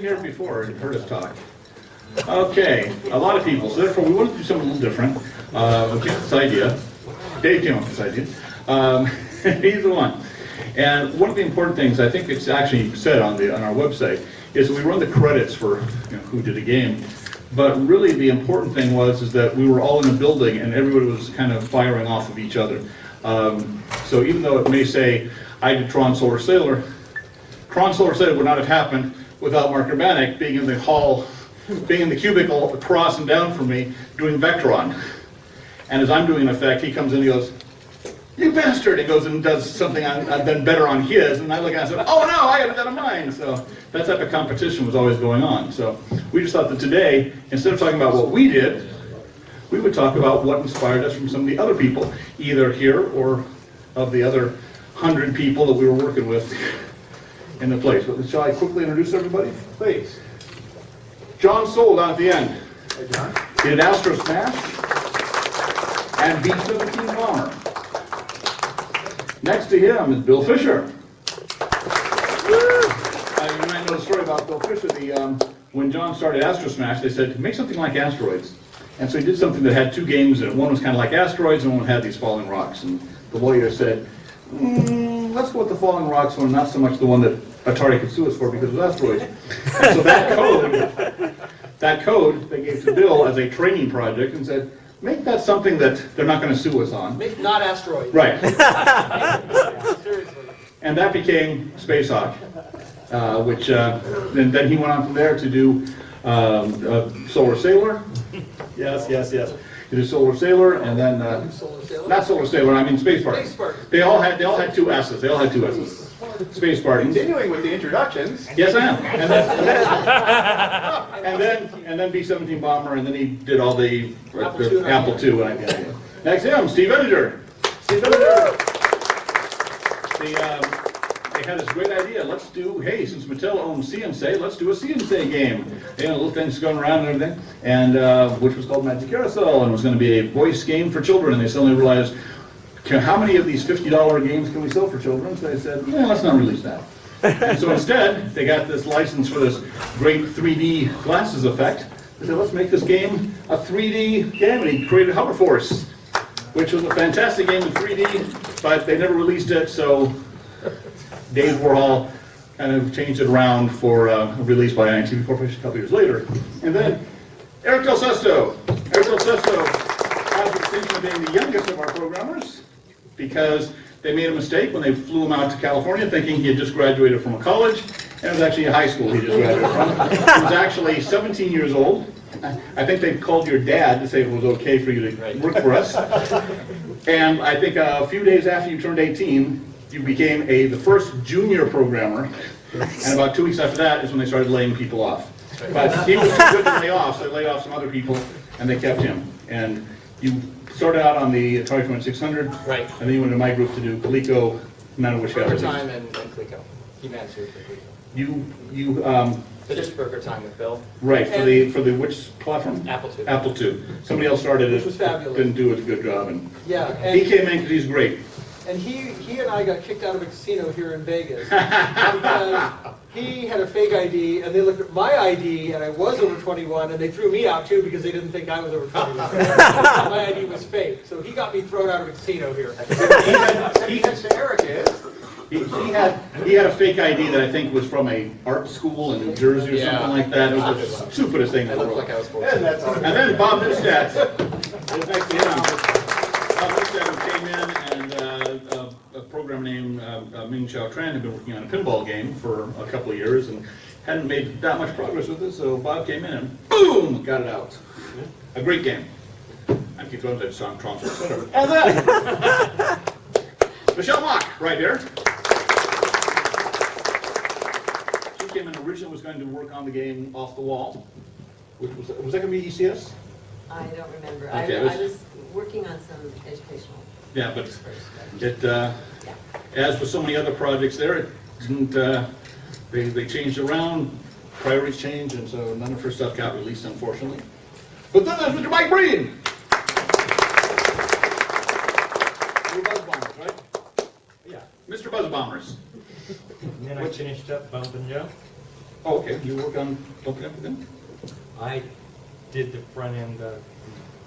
here before and heard us talk. Okay, a lot of people, so therefore we wanted to do something a little different. We came up with this idea. Dave came up with this idea. He's the one. And one of the important things, I think it's actually said on our website, is we run the credits for who did the game. But really the important thing is that we were all in a building and everybody was kind of firing off of each other. So even though it may say, I did Tron Solar Sailor would not have happened without Mark Urbanek being in the hall, being in the cubicle across and down from me, doing Vectron. And as I'm doing an effect, he comes in and he goes, "You bastard!" He goes and does something I've done better on his, and I look at it and say, "Oh no, I got that on mine." So that type of competition was always going on. So we just thought that today, instead of talking about what we did, we would talk about what inspired us from some of the other people, either here or of the other 100 people that we were working with in the place. But shall I quickly introduce everybody? Please. John Soul down at the end. Hey, John. He did Astro Smash and B-17 Bomber. Next to him is Bill Fisher. You might know the story about Bill Fisher. When John started Astro Smash, they said, make something like Asteroids. And so he did something that had two games in it. One was kind of like Asteroids, and one had these falling rocks. And the lawyer said, let's go with the falling rocks one, not so much the one that Atari could sue us for because it was Asteroids. And so that code they gave to Bill as a training project and said, make that something that they're not going to sue us on. Make not Asteroids. Right. Seriously. And that became Space Hawk, which then he went on from there to do Solar Sailor. Yes. He did Solar Sailor, and then not Solar Sailor. I mean Space Spartan. Space Spartan. They all had 2 S's. They all had 2 S's. Space Spartans. Continuing with the introductions. Yes, I am. And then B-17 Bomber, and then he did all the Apple II. Next to him, Steve Edinger. They had this great idea. Let's do, hey, since Mattel owns CNC, let's do a CNC game. Little things going around and everything, and which was called Magic Carousel, and it was going to be a voice game for children. And they suddenly realized, how many of these $50 games can we sell for children? So they said, let's not release that. And so instead, they got this license for this great 3D glasses effect. They said, let's make this game a 3D game, and he created Hover Force, which was a fantastic game in 3D, but they never released it, so Dave Warhol kind of changed it around for a release by INTV Corporation a couple years later. And then Eric Del Sesto. Eric Del Sesto has the distinction of being the youngest of our programmers because they made a mistake when they flew him out to California thinking he had just graduated from a college, and it was actually a high school he just graduated from. He was actually 17 years old. I think they called your dad to say it was okay for you to work for us. And I think a few days after you turned 18, you became the first junior programmer, and about 2 weeks after that is when they started laying people off. But he was too good to lay off, so they laid off some other people, and they kept him. And you started out on the Atari 2600, right? And then you went to my group to do Coleco, none of which got released. Burger Time and Coleco. He managed to do Coleco. You finished Burger Time with Bill. Right, for the which platform? Apple II. Apple II. Somebody else started it, Which was fabulous. didn't do a good job, and Yeah, he came in because he's great. And he and I got kicked out of a casino here in Vegas because he had a fake ID, and they looked at my ID, and I was over 21, and they threw me out too because they didn't think I was over 21. My ID was fake, so he got me thrown out of a casino here. Eric is. He had a fake ID that I think was from a art school in New Jersey or something like that. It was the stupidest thing in the world. Like I was 14. And then Bob Newstat is next to him. Bob Newstat came in, and a program named Ming Chao Tran had been working on a pinball game for a couple of years and hadn't made that much progress with it, so Bob came in and boom, got it out. A great game. I keep going to that song, Tron Solar Sailor. And then Michelle Mock, right here. She came in originally was going to work on the game Off the Wall, which was that going to be ECS? I don't remember. Okay, I was working on some educational. Yeah, but it, as with so many other projects there, it didn't, they changed around, priorities changed, and so none of her stuff got released, unfortunately. But then there's Mr. Mike Breen. We're Buzz Bombers, right? Yeah, Mr. Buzz Bombers. And then I finished up Bumpin' Joe. Oh, okay, you work on Bumping Up with them? I did the front end of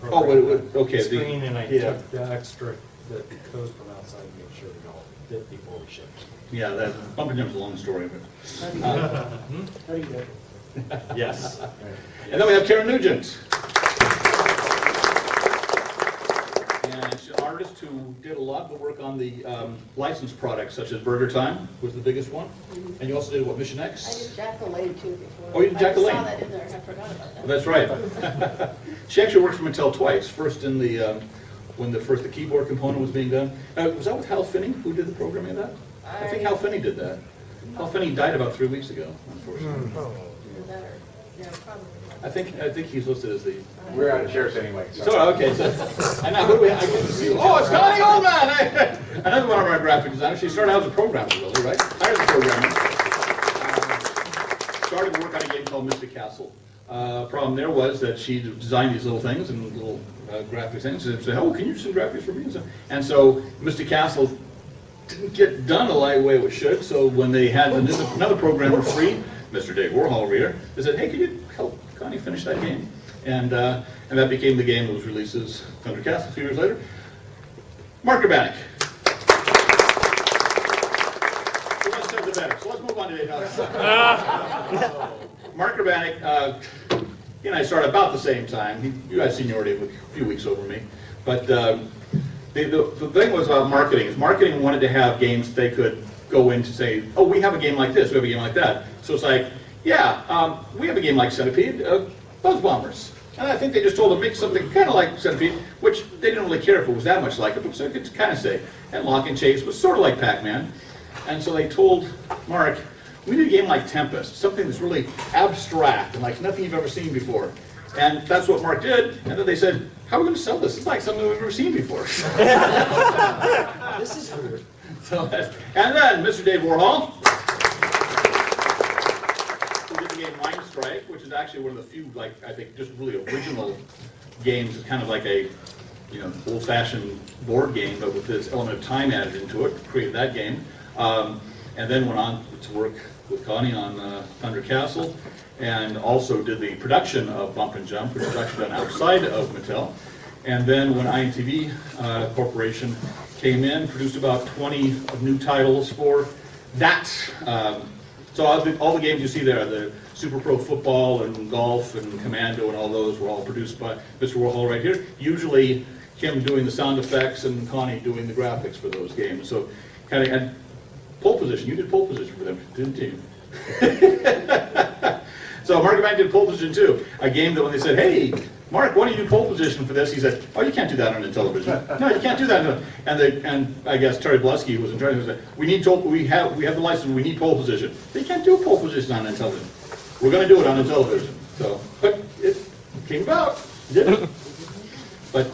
the Oh, program, okay, the- screen, and I yeah. took the extra, the code from outside to make sure it all fit before we shipped. Yeah, that, Bumping Up's a long story, but. How do you do it? Yes. And then we have Karen Nugent. And she's an artist who did a lot of the work on the licensed products, such as Burger Time was the biggest one. And you also did, what, Mission I X? did Jack LaLanne too before. Oh, you did Jack I LaLanne. saw that in there, I forgot about that. That's right. She actually worked for Mattel twice. First in the, when the keyboard component was being done. Was that with Hal Finney who did the programming of that? I think Hal Finney did that. Hal Finney died about 3 weeks ago, unfortunately. Either that or, yeah, probably. I think he's listed as the. We're out of shares anyway. So, okay, so, and now who do we have? I get to see, oh, it's Connie Oldman! Another one of our graphic designers. She started out as a programmer, really, right? Hired as a programmer. Started to work on a game called Mystic Castle. Problem there was that she designed these little things and little graphic things, and said, oh, can you do some graphics for me? And so Mystic Castle didn't get done the way it should, so when they had another programmer free, Mr. Dave Warhol reader, they said, hey, can you help Connie finish that game? And that became the game that was released as Thunder Castle a few years later. Mark Urbanek. The less said, the better. So let's move on to Mark Urbanek, he and I started about the same time. You had seniority a few weeks over me. But the thing was about marketing, is marketing wanted to have games they could go in to say, oh, we have a game like this, we have a game like that. So it's like, yeah, we have a game like Centipede, Buzz Bombers. And I think they just told them make something kind of like Centipede, which they didn't really care if it was that much like it, but so it could kind of say. And Lock and Chase was sort of like Pac-Man. And so they told Mark, we need a game like Tempest, something that's really abstract and like nothing you've ever seen before. And that's what Mark did. And then they said, how are we going to sell this? It's like something we've never seen before. This is weird. So and then Mr. Dave Warhol, who did the game Mind Strike, which is actually one of the few, like, I think, just really original games. It's kind of like a, old-fashioned board game, but with this element of time added into it, created that game. And then went on to work with Connie on Thunder Castle, and also did the production of Bump and Jump, which was actually done outside of Mattel. And then when INTV Corporation came in, produced about 20 new titles for that. So all the games you see there, the Super Pro Football and Golf and Commando and all those were all produced by Mr. Warhol right here. Usually him doing the sound effects and Connie doing the graphics for those games. So kind of had pole position. You did pole position for them, didn't you? So Mark Urbanek did pole position too. A game that when they said, hey, Mark, why don't you do pole position for this? He said, oh, you can't do that on Intellivision. No, you can't do that. And I guess Terry Blusky, who was in charge, said, we have the license, we need pole position. They can't do pole position on Intellivision. We're going to do it on Intellivision. So, but it came about, did it? But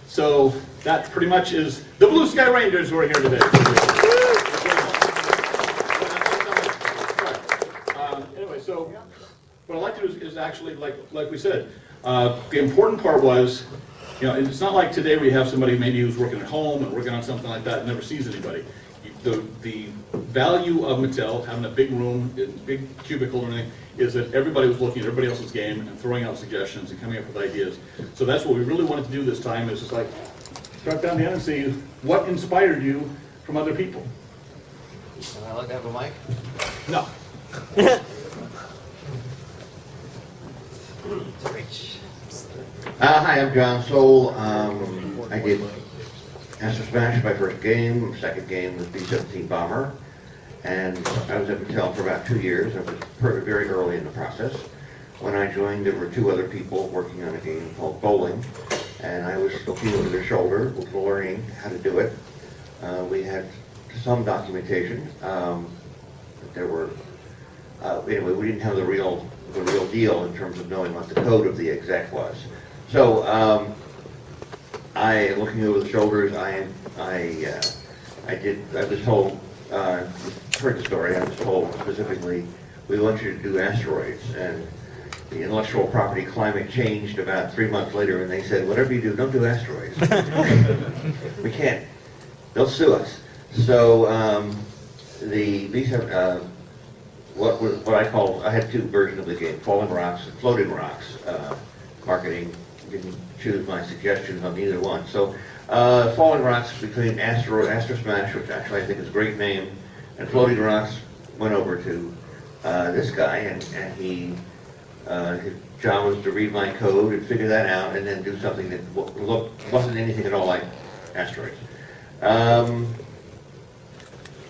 so that pretty much is the Blue Sky Rangers who are here today. Anyway, so what I'd like to do is actually, like we said, the important part was, it's not like today we have somebody maybe who's working at home and working on something like that and never sees anybody. The value of Mattel, having a big room, a big cubicle and everything, is that everybody was looking at everybody else's game and throwing out suggestions and coming up with ideas. So that's what we really wanted to do this time, is just like, start down the end and see what inspired you from other people. Would I like to have a mic? No. Hi, I'm John Soule. I did Master Smash, my first game. Second game was B-17 Bomber. And I was at Mattel for about 2 years. I was very early in the process. When I joined, there were 2 other people working on a game called Bowling. And I was looking over their shoulder, learning how to do it. We had some documentation. But there were, anyway, we didn't have the real deal in terms of knowing what the code of the exec was. So, looking over the shoulders, I was told, heard the story, I was told specifically, we want you to do asteroids. And the intellectual property climate changed about 3 months later, and they said, whatever you do, don't do asteroids. We can't. They'll sue us. So, the what I call, I had two versions of the game, Falling Rocks and Floating Rocks. Marketing didn't choose my suggestions on either one. So Falling Rocks between Astro Smash, which actually I think is a great name, and Floating Rocks went over to this guy, and he, his job was to read my code and figure that out and then do something that wasn't anything at all like Asteroids.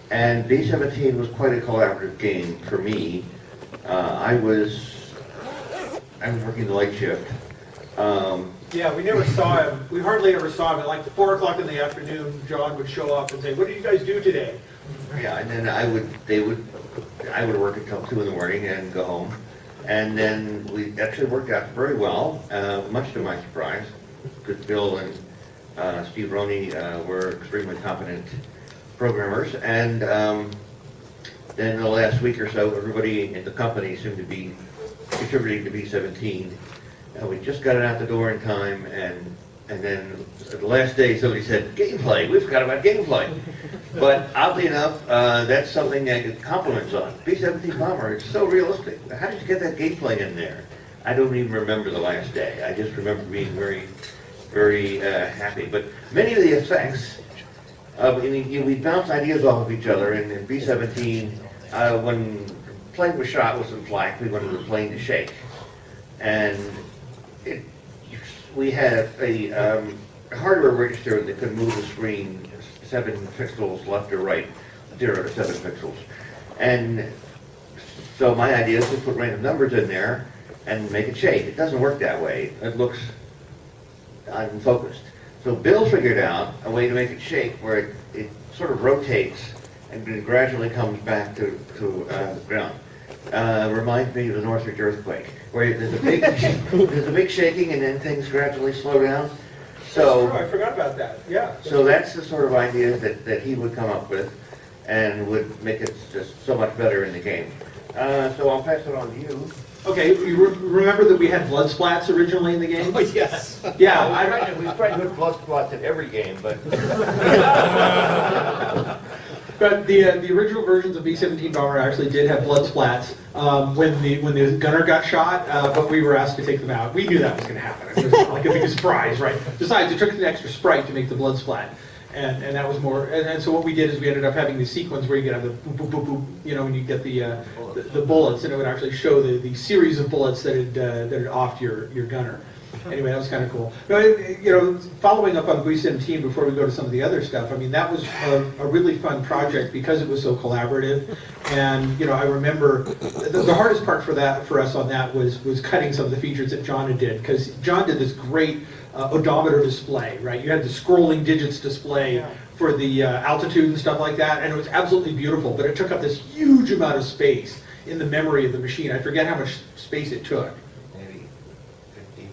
And B-17 was quite a collaborative game for me. I was working the late shift. Yeah, we never saw him. We hardly ever saw him. At like 4 o'clock in the afternoon, John would show up and say, "What did you guys do today?" Yeah, and then I would work until 2 in the morning and go home. And then we actually worked out very well, much to my surprise, because Bill and Steve Roney were extremely competent programmers. And then the last week or so, everybody in the company seemed to be contributing to B-17. We just got it out the door in time, and then the last day somebody said, "Gameplay, we forgot about gameplay." But oddly enough, that's something I get compliments on. B-17 Bomber, it's so realistic. How did you get that gameplay in there? I don't even remember the last day. I just remember being very, very happy. But many of the effects, we bounce ideas off of each other, and in B-17, when plane was shot with some flak, we wanted the plane to shake. And we had a hardware register that could move the screen 7 pixels left or right, 0 to 7 pixels. And so my idea is to put random numbers in there and make it shake. It doesn't work that way. It looks unfocused. So Bill figured out a way to make it shake where it sort of rotates and then gradually comes back to the ground. Reminds me of the Northridge earthquake, where there's a big shaking and then things gradually slow down. So I forgot about that. Yeah. So that's the sort of ideas that he would come up with, and would make it just so much better in the game. So I'll pass it on to you. Okay, you remember that we had blood splats originally in the game? Oh, yes. Yeah, We've tried to put blood spots in every game, but but the original versions of B-17 Bomber actually did have blood splats when the gunner got shot, but we were asked to take them out. We knew that was going to happen. It was like a big surprise, right? Besides, it took an extra sprite to make the blood splat. And that was more, and so what we did is we ended up having the sequence where you get the boop, boop, boop, boop, when you get the bullets, and it would actually show the series of bullets that had offed your gunner. Anyway, that was kind of cool. But, following up on B-17 before we go to some of the other stuff, I mean, that was a really fun project because it was so collaborative. And, I remember the hardest part for us on that was cutting some of the features that John did, because John did this great odometer display, right? You had the scrolling digits display for the altitude and stuff like that, and it was absolutely beautiful, but it took up this huge amount of space in the memory of the machine. I forget how much space it took. maybe 50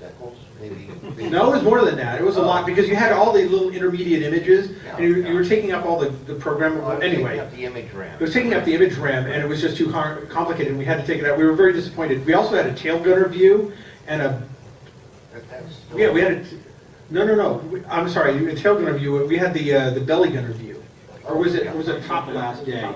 decals, maybe. No, it was more than that. It was a lot, because you had all the little intermediate images, and you were taking up all the programmable, anyway. Taking up the image RAM. It was taking up the image RAM, and it was just too complicated, and we had to take it out. We were very disappointed. We also had a tail gunner view, and we had I'm sorry, a tail gunner view. We had the belly gunner view, or was it top last day?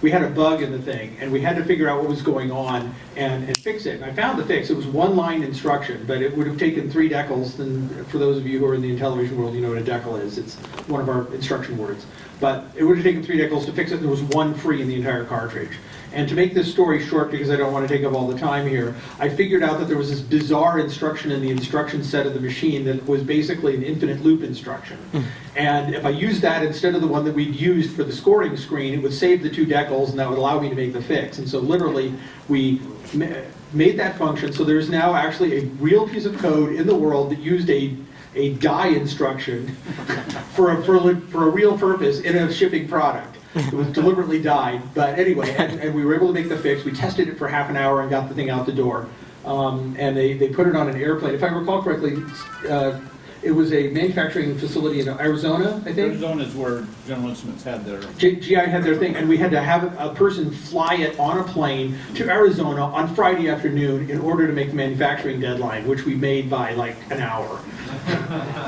We had a bug in the thing, and we had to figure out what was going on and fix it. And I found the fix. It was one-line instruction, but it would have taken 3 decals. And for those of you who are in the Intellivision world, you know what a decal is. It's one of our instruction words. But it would have taken 3 decals to fix it, and there was 1 free in the entire cartridge. And to make this story short, because I don't want to take up all the time here, I figured out that there was this bizarre instruction in the instruction set of the machine that was basically an infinite loop instruction. And if I used that instead of the one that we'd used for the scoring screen, it would save the 2 decals, and that would allow me to make the fix. And so literally, we made that function, so there's now actually a real piece of code in the world that used a die instruction for a real purpose in a shipping product. It was deliberately died, but anyway, and we were able to make the fix. We tested it for half an hour and got the thing out the door. And they put it on an airplane. If I recall correctly, It was a manufacturing facility in Arizona, I think. Arizona is where General Instruments had their. GI had their thing, and we had to have a person fly it on a plane to Arizona on Friday afternoon in order to make the manufacturing deadline, which we made by like an hour.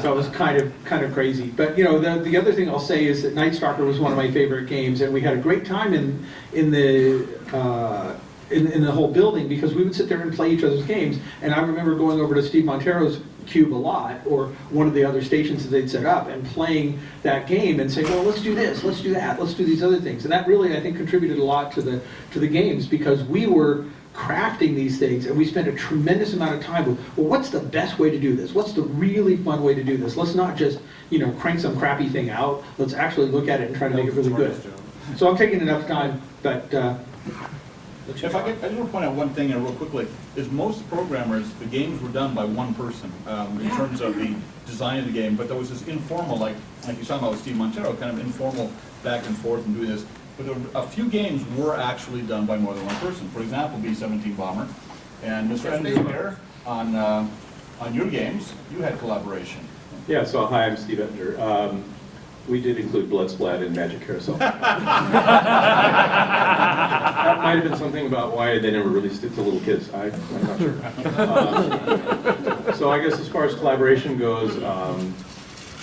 So it was kind of crazy. But you know, the other thing I'll say is that Night Stalker was one of my favorite games, and we had a great time in the whole building because we would sit there and play each other's games. And I remember going over to Steve Montero's cube a lot, or one of the other stations that they'd set up, and playing that game and saying, well, let's do this, let's do that, let's do these other things. And that really, I think, contributed a lot to the games, because we were crafting these things, and we spent a tremendous amount of time with, well, what's the best way to do this? What's the really fun way to do this? Let's not just, you know, crank some crappy thing out. Let's actually look at it and try to make it really good. So I'm taking enough time, but If I just want to point out one thing real quickly, is most programmers, the games were done by one person in terms of the design of the game, but there was this informal, like you're talking about with Steve Montero, kind of informal back and forth and doing this. But there were, a few games were actually done by more than one person. For example, B-17 Bomber. And Mr. Engineer, on your games, you had collaboration. Yeah, so hi, I'm Steve Ettinger. We did include Bloodsplat in Magic Carousel. That might have been something about why they never released it to little kids. I'm not sure. So I guess as far as collaboration goes,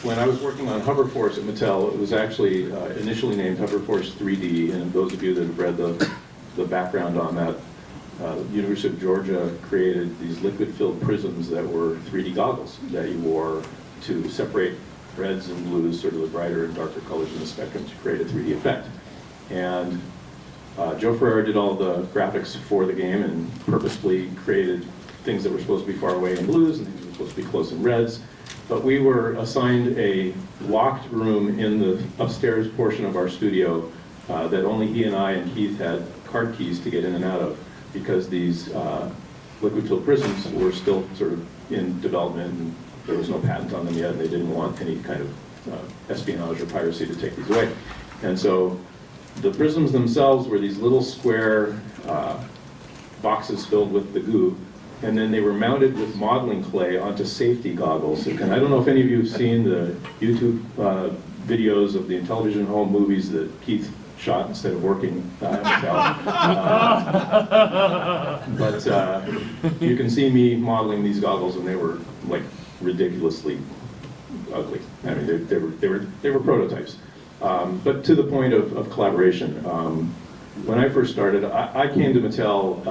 when I was working on Hoverforce at Mattel, it was actually initially named Hoverforce 3D, and those of you that have read the background on that, University of Georgia created these liquid-filled prisms that were 3D goggles that you wore to separate reds and blues, sort of the brighter and darker colors in the spectrum, to create a 3D effect. And Joe Ferrara did all the graphics for the game and purposefully created things that were supposed to be far away in blues and things that were supposed to be close in reds. But we were assigned a locked room in the upstairs portion of our studio that only he and I and Keith had card keys to get in and out of, because these liquid-filled prisms were still sort of in development, and there was no patent on them yet, and they didn't want any kind of espionage or piracy to take these away. And so the prisms themselves were these little square boxes filled with the goo, and then they were mounted with modeling clay onto safety goggles. And I don't know if any of you have seen the YouTube videos of the Intellivision home movies that Keith shot instead of working at Mattel. But you can see me modeling these goggles, and they were like ridiculously ugly. I mean, they were prototypes. But to the point of collaboration, when I first started, I came to Mattel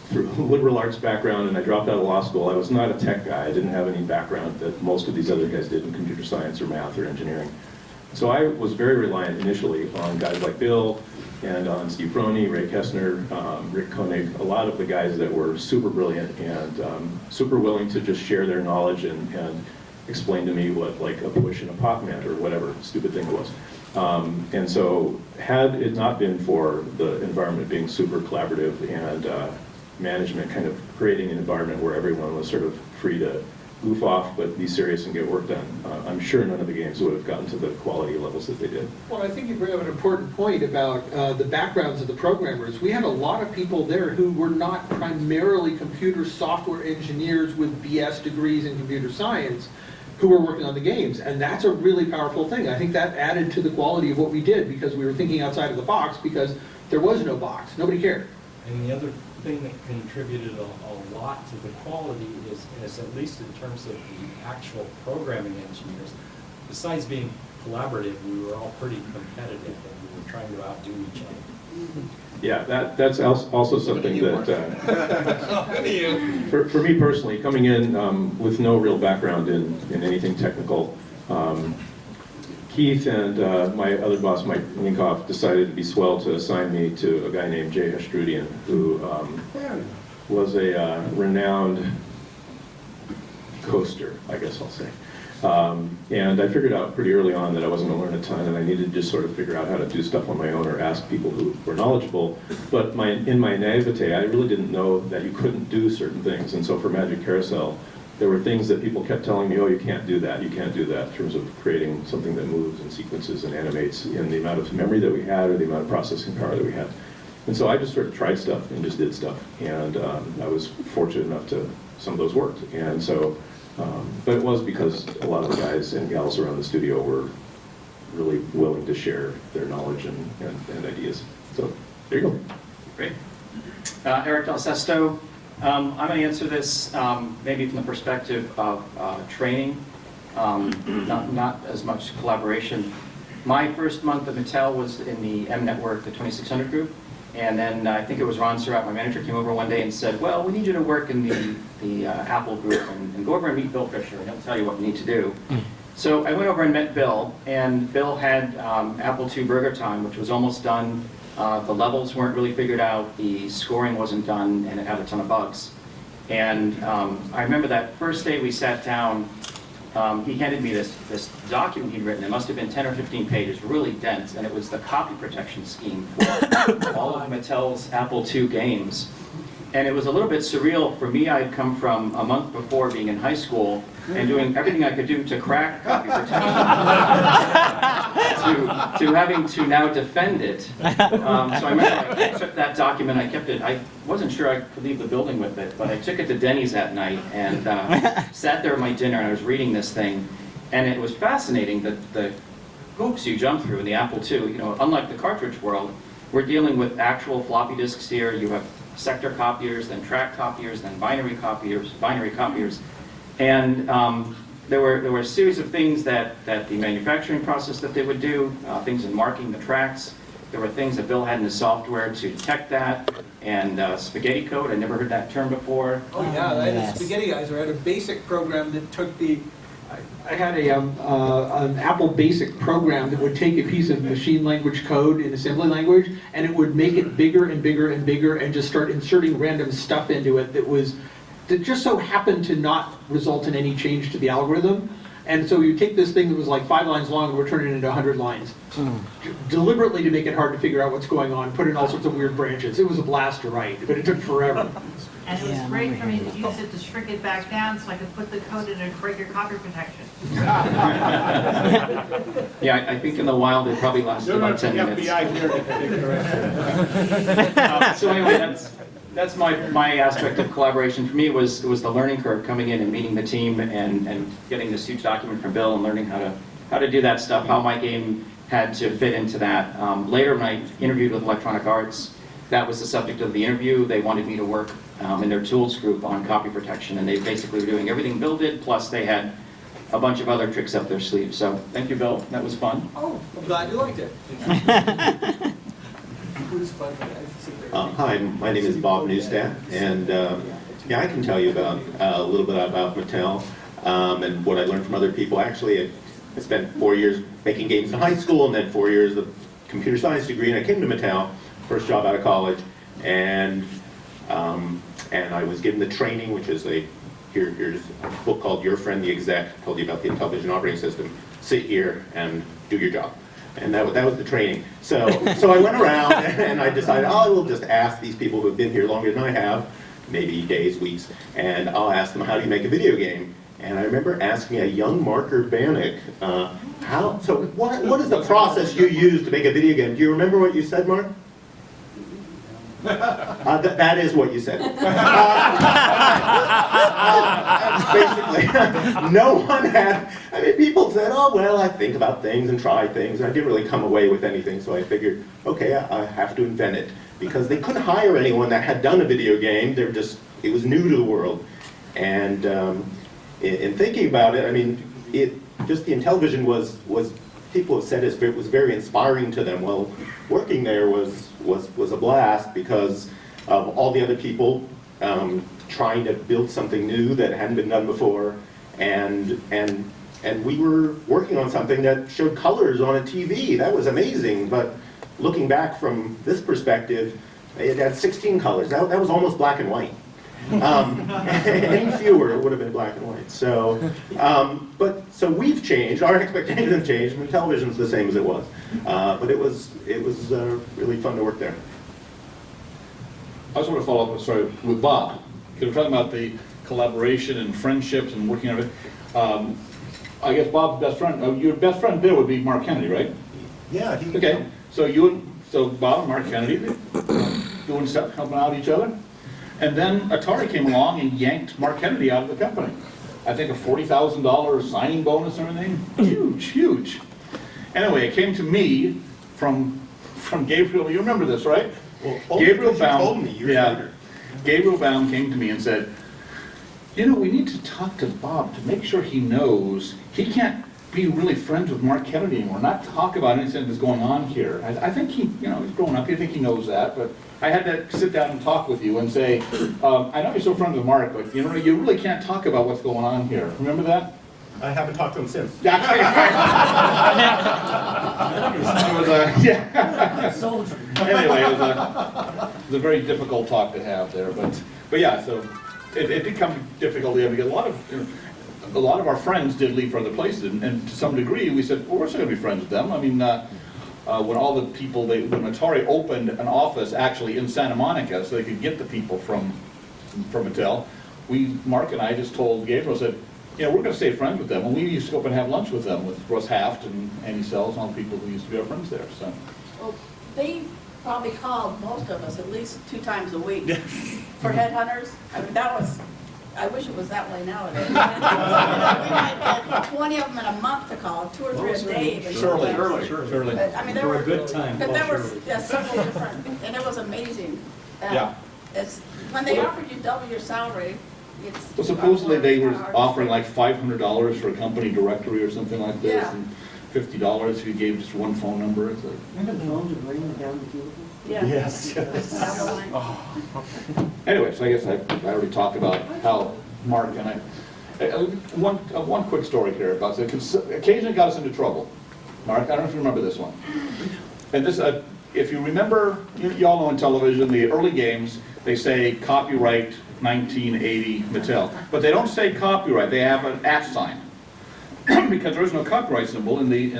through a liberal arts background, and I dropped out of law school. I was not a tech guy. I didn't have any background that most of these other guys did in computer science or math or engineering. So I was very reliant initially on guys like Bill and on Steve Froney, Ray Kessner, Rick Koenig, a lot of the guys that were super brilliant and super willing to just share their knowledge and explain to me what like a push and a pop meant, or whatever stupid thing it was. And so had it not been for the environment being super collaborative and management kind of creating an environment where everyone was sort of free to goof off but be serious and get work done, I'm sure none of the games would have gotten to the quality levels that they did. Well, I think you bring up an important point about the backgrounds of the programmers. We had a lot of people there who were not primarily computer software engineers with BS degrees in computer science who were working on the games, and that's a really powerful thing. I think that added to the quality of what we did, because we were thinking outside of the box, because there was no box. Nobody cared. And the other thing that contributed a lot to the quality is at least in terms of the actual programming engineers, besides being collaborative, we were all pretty competitive, and we were trying to outdo each other. Yeah, that's also something that, for me personally, coming in with no real background in anything technical, Keith and my other boss, Mike Linkoff, decided it'd be swell to assign me to a guy named Jay Hestrudian, who was a renowned coaster, I guess I'll say. And I figured out pretty early on that I wasn't going to learn a ton, and I needed to just sort of figure out how to do stuff on my own or ask people who were knowledgeable. But in my naivete, I really didn't know that you couldn't do certain things. And so for Magic Carousel, there were things that people kept telling me, oh, you can't do that, in terms of creating something that moves and sequences and animates in the amount of memory that we had or the amount of processing power that we had. And so I just sort of tried stuff and just did stuff. And I was fortunate enough to, some of those worked. And so But it was because a lot of the guys and gals around the studio were really willing to share their knowledge and ideas. So there you go. Great. Eric Del Sesto. I'm going to answer this maybe from the perspective of training, not as much collaboration. My first month at Mattel was in the M Network, the 2600 group, and then I think it was Ron Surratt, my manager, came over one day and said, well, we need you to work in the Apple group and go over and meet Bill Fisher, and he'll tell you what you need to do. So I went over and met Bill, and Bill had Apple II Burger Time, which was almost done. The levels weren't really figured out, the scoring wasn't done, and it had a ton of bugs. And I remember that first day we sat down, he handed me this document he'd written. It must have been 10 or 15 pages, really dense, and it was the copy protection scheme for all of Mattel's Apple II games. And it was a little bit surreal for me. I had come from a month before being in high school and doing everything I could do to crack copy protection, to having to now defend it. So I remember I took that document, I kept it, I wasn't sure I could leave the building with it, but I took it to Denny's that night and sat there at my dinner and I was reading this thing. And it was fascinating that the hoops you jump through in the Apple II, you know, unlike the cartridge world, we're dealing with actual floppy disks here. You have sector copiers, then track copiers, then binary copiers. And there were a series of things that the manufacturing process that they would do, things in marking the tracks. There were things that Bill had in his software to detect that, and spaghetti code. I never heard that term before. Oh yeah, I had a spaghetti guys. I had a basic program that took the. I had an Apple Basic program that would take a piece of machine language code in assembly language, and it would make it bigger and bigger and bigger, and just start inserting random stuff into it that just so happened to not result in any change to the algorithm. And so you take this thing that was like 5 lines long and we're turning it into 100 lines. Deliberately to make it hard to figure out what's going on, put in all sorts of weird branches. It was a blast to write, but it took forever. And it was great for me to use it to shrink it back down so I could put the code in and break your copy protection. Yeah, I think in the wild it probably lasted about 10 minutes. So anyway, that's my aspect of collaboration. For me, it was the learning curve, coming in and meeting the team and getting this huge document from Bill and learning how to do that stuff, how my game had to fit into that. Later, when I interviewed with Electronic Arts, that was the subject of the interview. They wanted me to work in their tools group on copy protection, and they basically were doing everything Bill did, plus they had a bunch of other tricks up their sleeve. So thank you, Bill. That was fun. Oh, I'm glad you liked it. It was fun. Hi, my name is Bob Newstadt, and yeah, I can tell you about a little bit about Mattel and what I learned from other people. Actually, I spent 4 years making games in high school, and then 4 years of computer science degree, and I came to Mattel, first job out of college, and I was given the training, which is here's a book called Your Friend the Exec, told you about the Intellivision operating system. Sit here and do your job. And that was the training. So I went around and I decided, oh, I will just ask these people who have been here longer than I have, maybe days, weeks, and I'll ask them, how do you make a video game? And I remember asking a young Mark Urbanik, what is the process you use to make a video game? Do you remember what you said, Mark? That is what you said. Basically, no one had, I mean, people said, oh, well, I think about things and try things. And I didn't really come away with anything, so I figured, okay, I have to invent it. Because they couldn't hire anyone that had done a video game. It was new to the world. And in thinking about it, I mean, just the Intellivision was people have said it was very inspiring to them. Well, working there was a blast because of all the other people trying to build something new that hadn't been done before, and we were working on something that showed colors on a TV. That was amazing. But looking back from this perspective, it had 16 colors. That was almost black and white. Any fewer, it would have been black and white. So, so we've changed. Our expectations have changed. And television's the same as it was. But it was really fun to work there. I just want to follow up, with Bob. Because we're talking about the collaboration and friendships and working on it. I guess Bob's best friend, your best friend there would be Mark Kennedy, right? Yeah. Okay. So Bob and Mark Kennedy doing stuff, helping out each other. And then Atari came along and yanked Mark Kennedy out of the company. I think, a $40,000 signing bonus and everything. Huge, huge. Anyway, it came to me from Gabriel. You remember this, right? Well, Gabriel because you Baum. told me years later. Gabriel Baum came to me and said, you know, we need to talk to Bob to make sure he knows he can't be really friends with Mark Kennedy anymore, not talk about anything that's going on here. I think he, you know, he's grown up, I think he knows that, but I had to sit down and talk with you and say, I know you're so friends with Mark, but you know, you really can't talk about what's going on here. Remember that? I haven't talked to him since. Actually, it was yeah. Anyway, it was a very difficult talk to have there, but yeah, so it did come difficult, yeah, because a lot of our friends did leave for other places, and to some degree, we said, well, we're still going to be friends with them. I mean, when all the people, when Atari opened an office actually in Santa Monica so they could get the people from Mattel, Mark and I just told Gabriel, said, you know, we're going to stay friends with them. And we used to go up and have lunch with them, with Russ Haft and Andy Sells and all the people who used to be our friends there. So. Well, they probably called most of us at least 2 times a week for headhunters. I mean, that was, I wish it was that way nowadays. We might get 20 of them in a month to call, 2 or 3 a day. even sometimes. Surely. But, I mean, there For were a good time. But there Well, were several different, and it was amazing. Yeah. It's, when they offered you double your salary, it's. Well, supposedly they were hard to offering say. like $500 for a company directory or something like this, Yeah. and $50 if you gave just one phone number. It's like, Remember the phones would ring down the cubicle? Yeah. yes. Down the line. Anyway, so I guess I already talked about how Mark and I, one quick story here about it, occasionally got us into trouble. Mark, I don't know if you remember this one. And this, if you remember, you all know in television, the early games, they say copyright 1980 Mattel. But they don't say copyright, they have an @ sign. Because there is no copyright symbol in the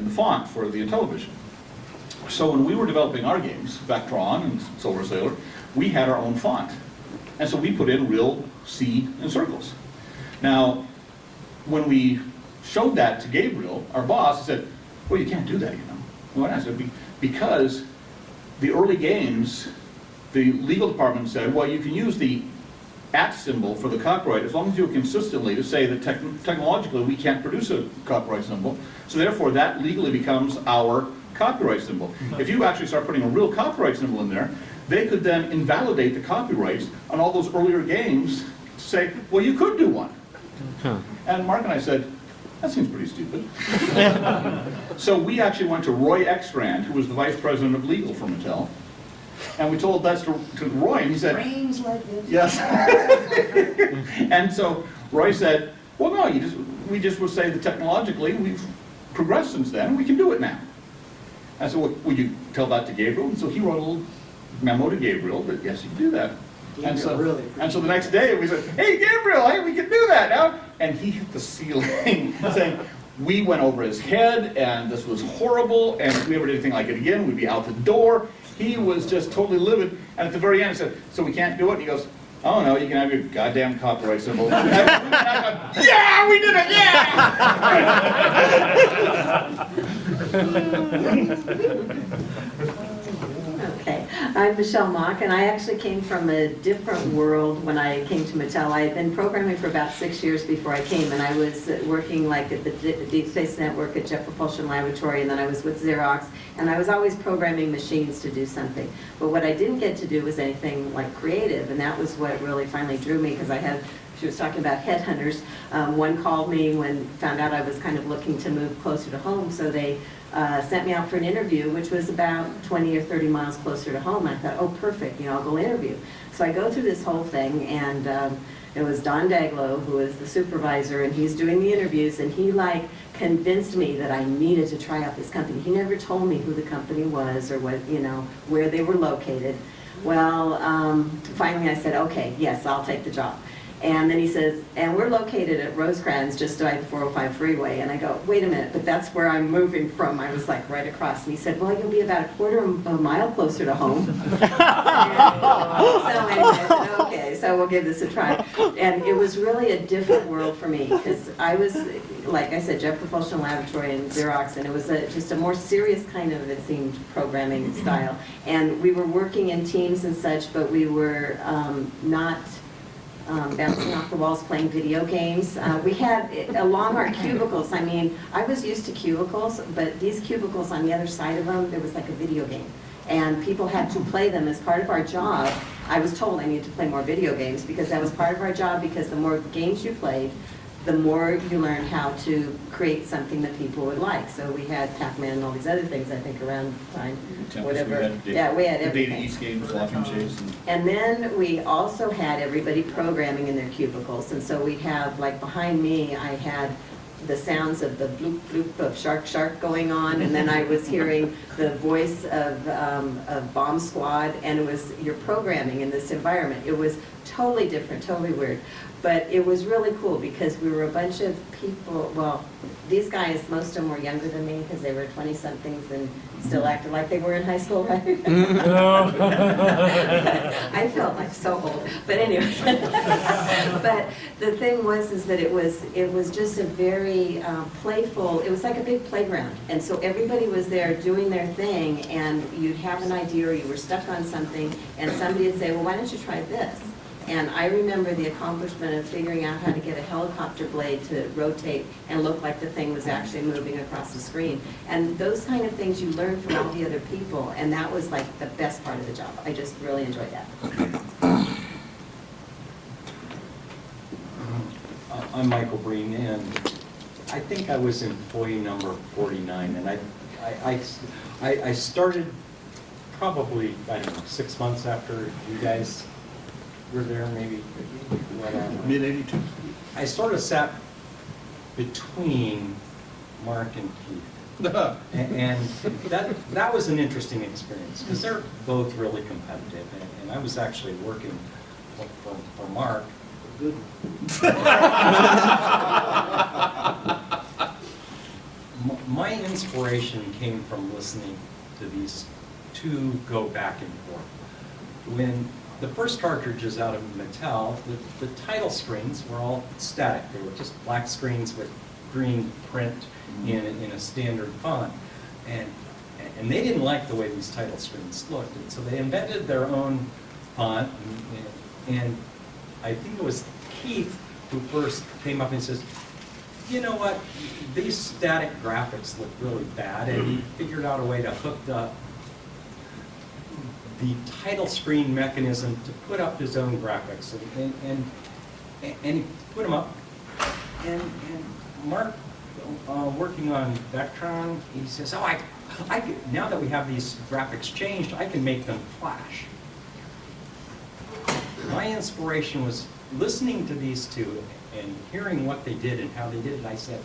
font for the Intellivision. So when we were developing our games, Vectron and Silver Sailor, we had our own font. And so we put in real C and circles. Now, when we showed that to Gabriel, our boss, he said, well, you can't do that, you know. Well, I said, because the early games, the legal department said, well, you can use the @ symbol for the copyright as long as you do it consistently to say that technologically we can't produce a copyright symbol. So therefore, that legally becomes our copyright symbol. If you actually start putting a real copyright symbol in there, they could then invalidate the copyrights on all those earlier games to say, well, you could do one. And Mark and I said, that seems pretty stupid. So we actually went to Roy Ekstrand, who was the vice president of legal for Mattel, and we told that to Roy, and he said, Brains like this. yes. And so Roy said, well, no, we just would say that technologically we've progressed since then, and we can do it now. I said, well, will you tell that to Gabriel? And so he wrote a little memo to Gabriel that, yes, you can do that. And so the next day we said, hey, Gabriel, hey, we can do that now. And he hit the ceiling saying, we went over his head, and this was horrible, and if we ever did anything like it again, we'd be out the door. He was just totally livid. And at the very end, he said, so we can't do it? And he goes, oh, no, you can have your goddamn copyright symbol. And yeah, we did it, yeah! Okay, I'm Michelle Mock, and I actually came from a different world when I came to Mattel. I had been programming for about 6 years before I came, and I was working like at the Deep Space Network at Jet Propulsion Laboratory, and then I was with Xerox, and I was always programming machines to do something. But what I didn't get to do was anything like creative, and that was what really finally drew me, because I had, she was talking about headhunters. One called me when found out I was kind of looking to move closer to home, so they sent me out for an interview, which was about 20 or 30 miles closer to home. I thought, oh, perfect, you know, I'll go interview. So I go through this whole thing, and it was Don Daglow, who is the supervisor, and he's doing the interviews, and he like convinced me that I needed to try out this company. He never told me who the company was or what, you know, where they were located. Well, finally I said, okay, yes, I'll take the job. And then he says, and we're located at Rosecrans, just by the 405 freeway. And I go, wait a minute, but that's where I'm moving from. I was like right across. And he said, well, you'll be about a quarter of a mile closer to home. So anyway, I said, okay, so we'll give this a try. And it was really a different world for me, because I was, like I said, Jet Propulsion Laboratory and Xerox, and it was just a more serious kind of, it seemed, programming style. And we were working in teams and such, but we were not bouncing off the walls, playing video games. We had, along our cubicles, I mean, I was used to cubicles, but these cubicles on the other side of them, there was like a video game. And people had to play them as part of our job. I was told I needed to play more video games because that was part of our job, because the more games you played, the more you learned how to create something that people would like. So we had Pac-Man and all these other things, I think, around the time, whatever. Yeah, we had everything. Data East games, Laughing Chase. And then we also had everybody programming in their cubicles. And so we'd have, like behind me, I had the sounds of the bloop bloop of shark going on, and then I was hearing the voice of Bomb Squad, and it was, you're programming in this environment. It was totally different, totally weird. But it was really cool because we were a bunch of people, well, these guys, most of them were younger than me because they were 20-somethings and still acted like they were in high school, right? I felt like so old, but anyway. But the thing was is that it was just a very playful, it was like a big playground. And so everybody was there doing their thing, and you'd have an idea or you were stuck on something, and somebody would say, well, why don't you try this? And I remember the accomplishment of figuring out how to get a helicopter blade to rotate and look like the thing was actually moving across the screen. And those kind of things you learn from all the other people, and that was like the best part of the job. I just really enjoyed that. I'm Michael Breen, and I think I was employee number 49, and I started probably, I don't know, 6 months after you guys were there, maybe, whatever. Mid-82. I sort of sat between Mark and Keith. And that was an interesting experience, because they're both really competitive, and I was actually working for Mark. Good. My inspiration came from listening to these two go back and forth. When the first cartridges out of Mattel, the title screens were all static. They were just black screens with green print in a standard font. And they didn't like the way these title screens looked. And so they invented their own font. And I think it was Keith who first came up and says, you know what, these static graphics look really bad. And he figured out a way to hook the title screen mechanism to put up his own graphics, and he put them up. And Mark, working on Vectron, he says, oh, I can, now that we have these graphics changed, I can make them flash. My inspiration was listening to these two and hearing what they did and how they did it. I said,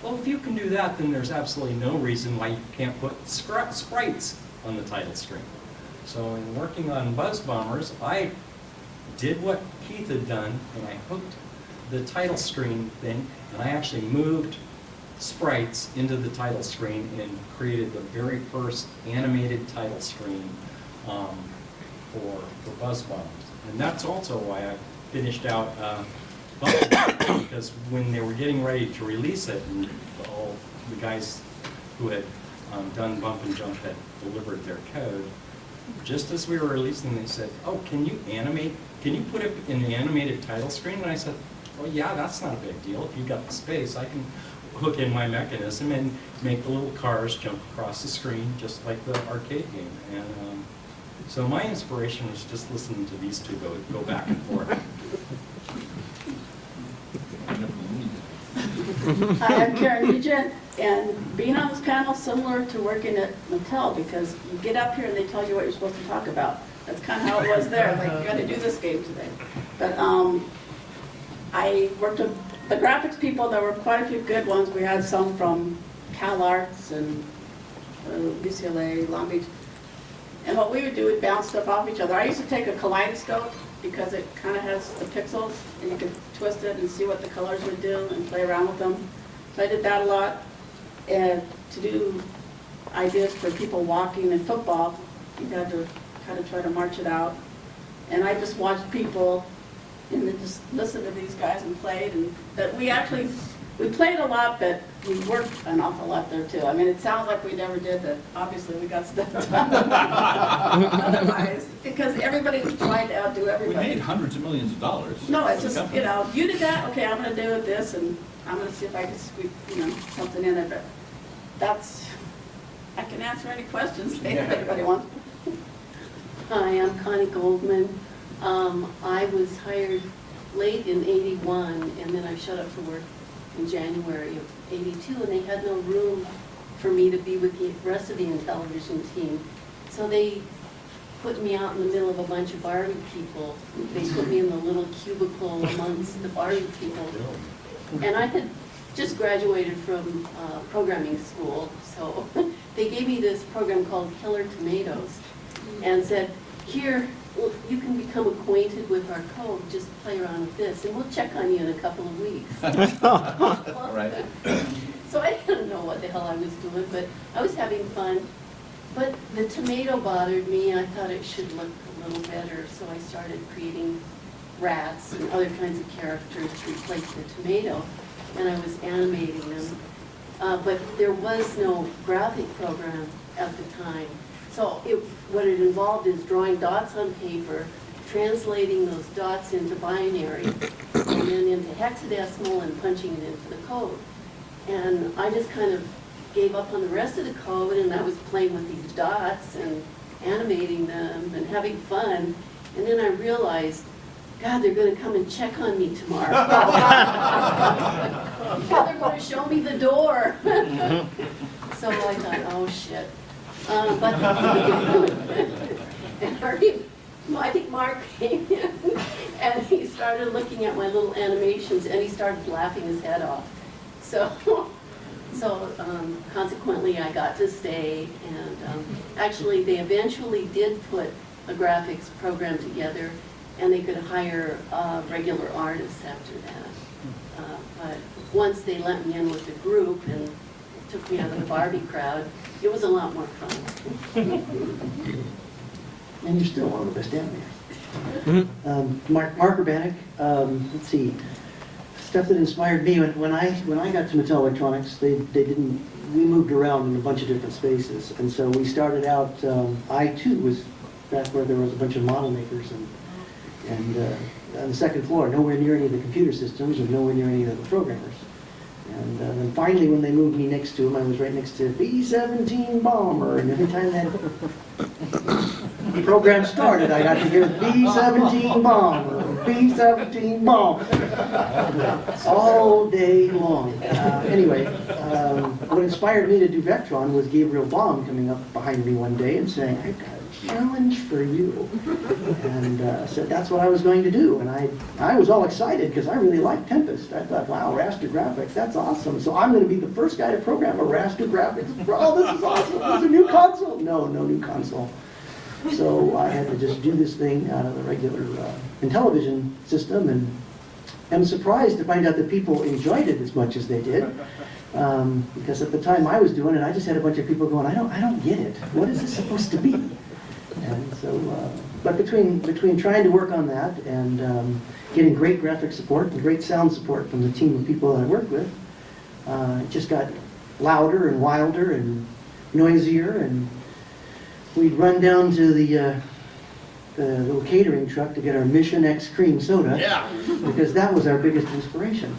well, if you can do that, then there's absolutely no reason why you can't put sprites on the title screen. So in working on Buzz Bombers, I did what Keith had done, and I hooked the title screen thing, and I actually moved sprites into the title screen and created the very first animated title screen for Buzz Bombers. And that's also why I finished out Bump, because when they were getting ready to release it, and all the guys who had done Bump and Jump had delivered their code, just as we were releasing, they said, oh, can you put it in the animated title screen? And I said, well, yeah, that's not a big deal. If you've got the space, I can hook in my mechanism and make the little cars jump across the screen, just like the arcade game. And so my inspiration was just listening to these two go back and forth. Hi, I'm Karen Nugent, and being on this panel is similar to working at Mattel, because you get up here and they tell you what you're supposed to talk about. That's kind of how it was there. Like, you got to do this game today. But I worked with the graphics people. There were quite a few good ones. We had some from CalArts and UCLA, Long Beach. And what we would do, we'd bounce stuff off each other. I used to take a kaleidoscope because it kind of has the pixels, and you could twist it and see what the colors would do and play around with them. So I did that a lot. And to do ideas for people walking in football, you had to kind of try to march it out. And I just watched people and then just listened to these guys and played. And that we actually we played a lot, but we worked an awful lot there too. I mean, it sounds like we never did, but obviously we got stuff done. Otherwise, because everybody was trying to outdo We everybody. made hundreds of millions of dollars. No, it's just, you know, you did that, okay, I'm gonna do this, and I'm gonna see if I can squeak, you know, something in there, but that's, I can answer any questions if anybody wants. Hi, I'm Connie Goldman. I was hired late in '81, and then I shut up for work in January of '82, and they had no room for me to be with the rest of the Intellivision team. So they put me out in the middle of a bunch of Barbie people. They put me in the little cubicle amongst the Barbie people. And I had just graduated from programming school, so they gave me this program called Killer Tomatoes and said, here, well, you can become acquainted with our code, just play around with this, and we'll check on you in a couple of weeks. Right. So I didn't know what the hell I was doing, but I was having fun. But the tomato bothered me, and I thought it should look a little better, so I started creating rats and other kinds of characters to replace the tomato, and I was animating them. But there was no graphic program at the time. So what it involved is drawing dots on paper, translating those dots into binary, and then into hexadecimal and punching it into the code. And I just kind of gave up on the rest of the code, and I was playing with these dots and animating them and having fun. And then I realized, God, they're going to come and check on me tomorrow. They're going to show me the door. So I thought, oh shit. And I think Mark came in and he started looking at my little animations and he started laughing his head off. So consequently I got to stay, and actually they eventually did put a graphics program together and they could hire regular artists after that. But once they let me in with the group and took me out of the Barbie crowd, it was a lot more fun. And you're still one of the best animators. Mark Urbanic, let's see, stuff that inspired me when I got to Mattel Electronics, we moved around in a bunch of different spaces, and so we started out. I too was back where there was a bunch of model makers, and on the second floor, nowhere near any of the computer systems or nowhere near any of the programmers. And then finally, when they moved me next to him, I was right next to B-17 Bomber, and every time that program started, I got to hear B-17 Bomber, B-17 Bomber, all day long. Anyway, what inspired me to do Vectron was Gabriel Baum coming up behind me one day and saying, I've got a challenge for you. And said that's what I was going to do. And I was all excited because I really liked Tempest. I thought, wow, raster graphics, that's awesome. So I'm going to be the first guy to program a raster graphics. Oh, this is awesome. There's a new console. No new console. So I had to just do this thing out of the regular Intellivision system, and I'm surprised to find out that people enjoyed it as much as they did. Because at the time I was doing it, I just had a bunch of people going, I don't get it. What is this supposed to be? And so, but between trying to work on that and getting great graphic support and great sound support from the team of people that I worked with, it just got louder and wilder and noisier, and we'd run down to the little catering truck to get our Mission X cream soda. Yeah. Because that was our biggest inspiration.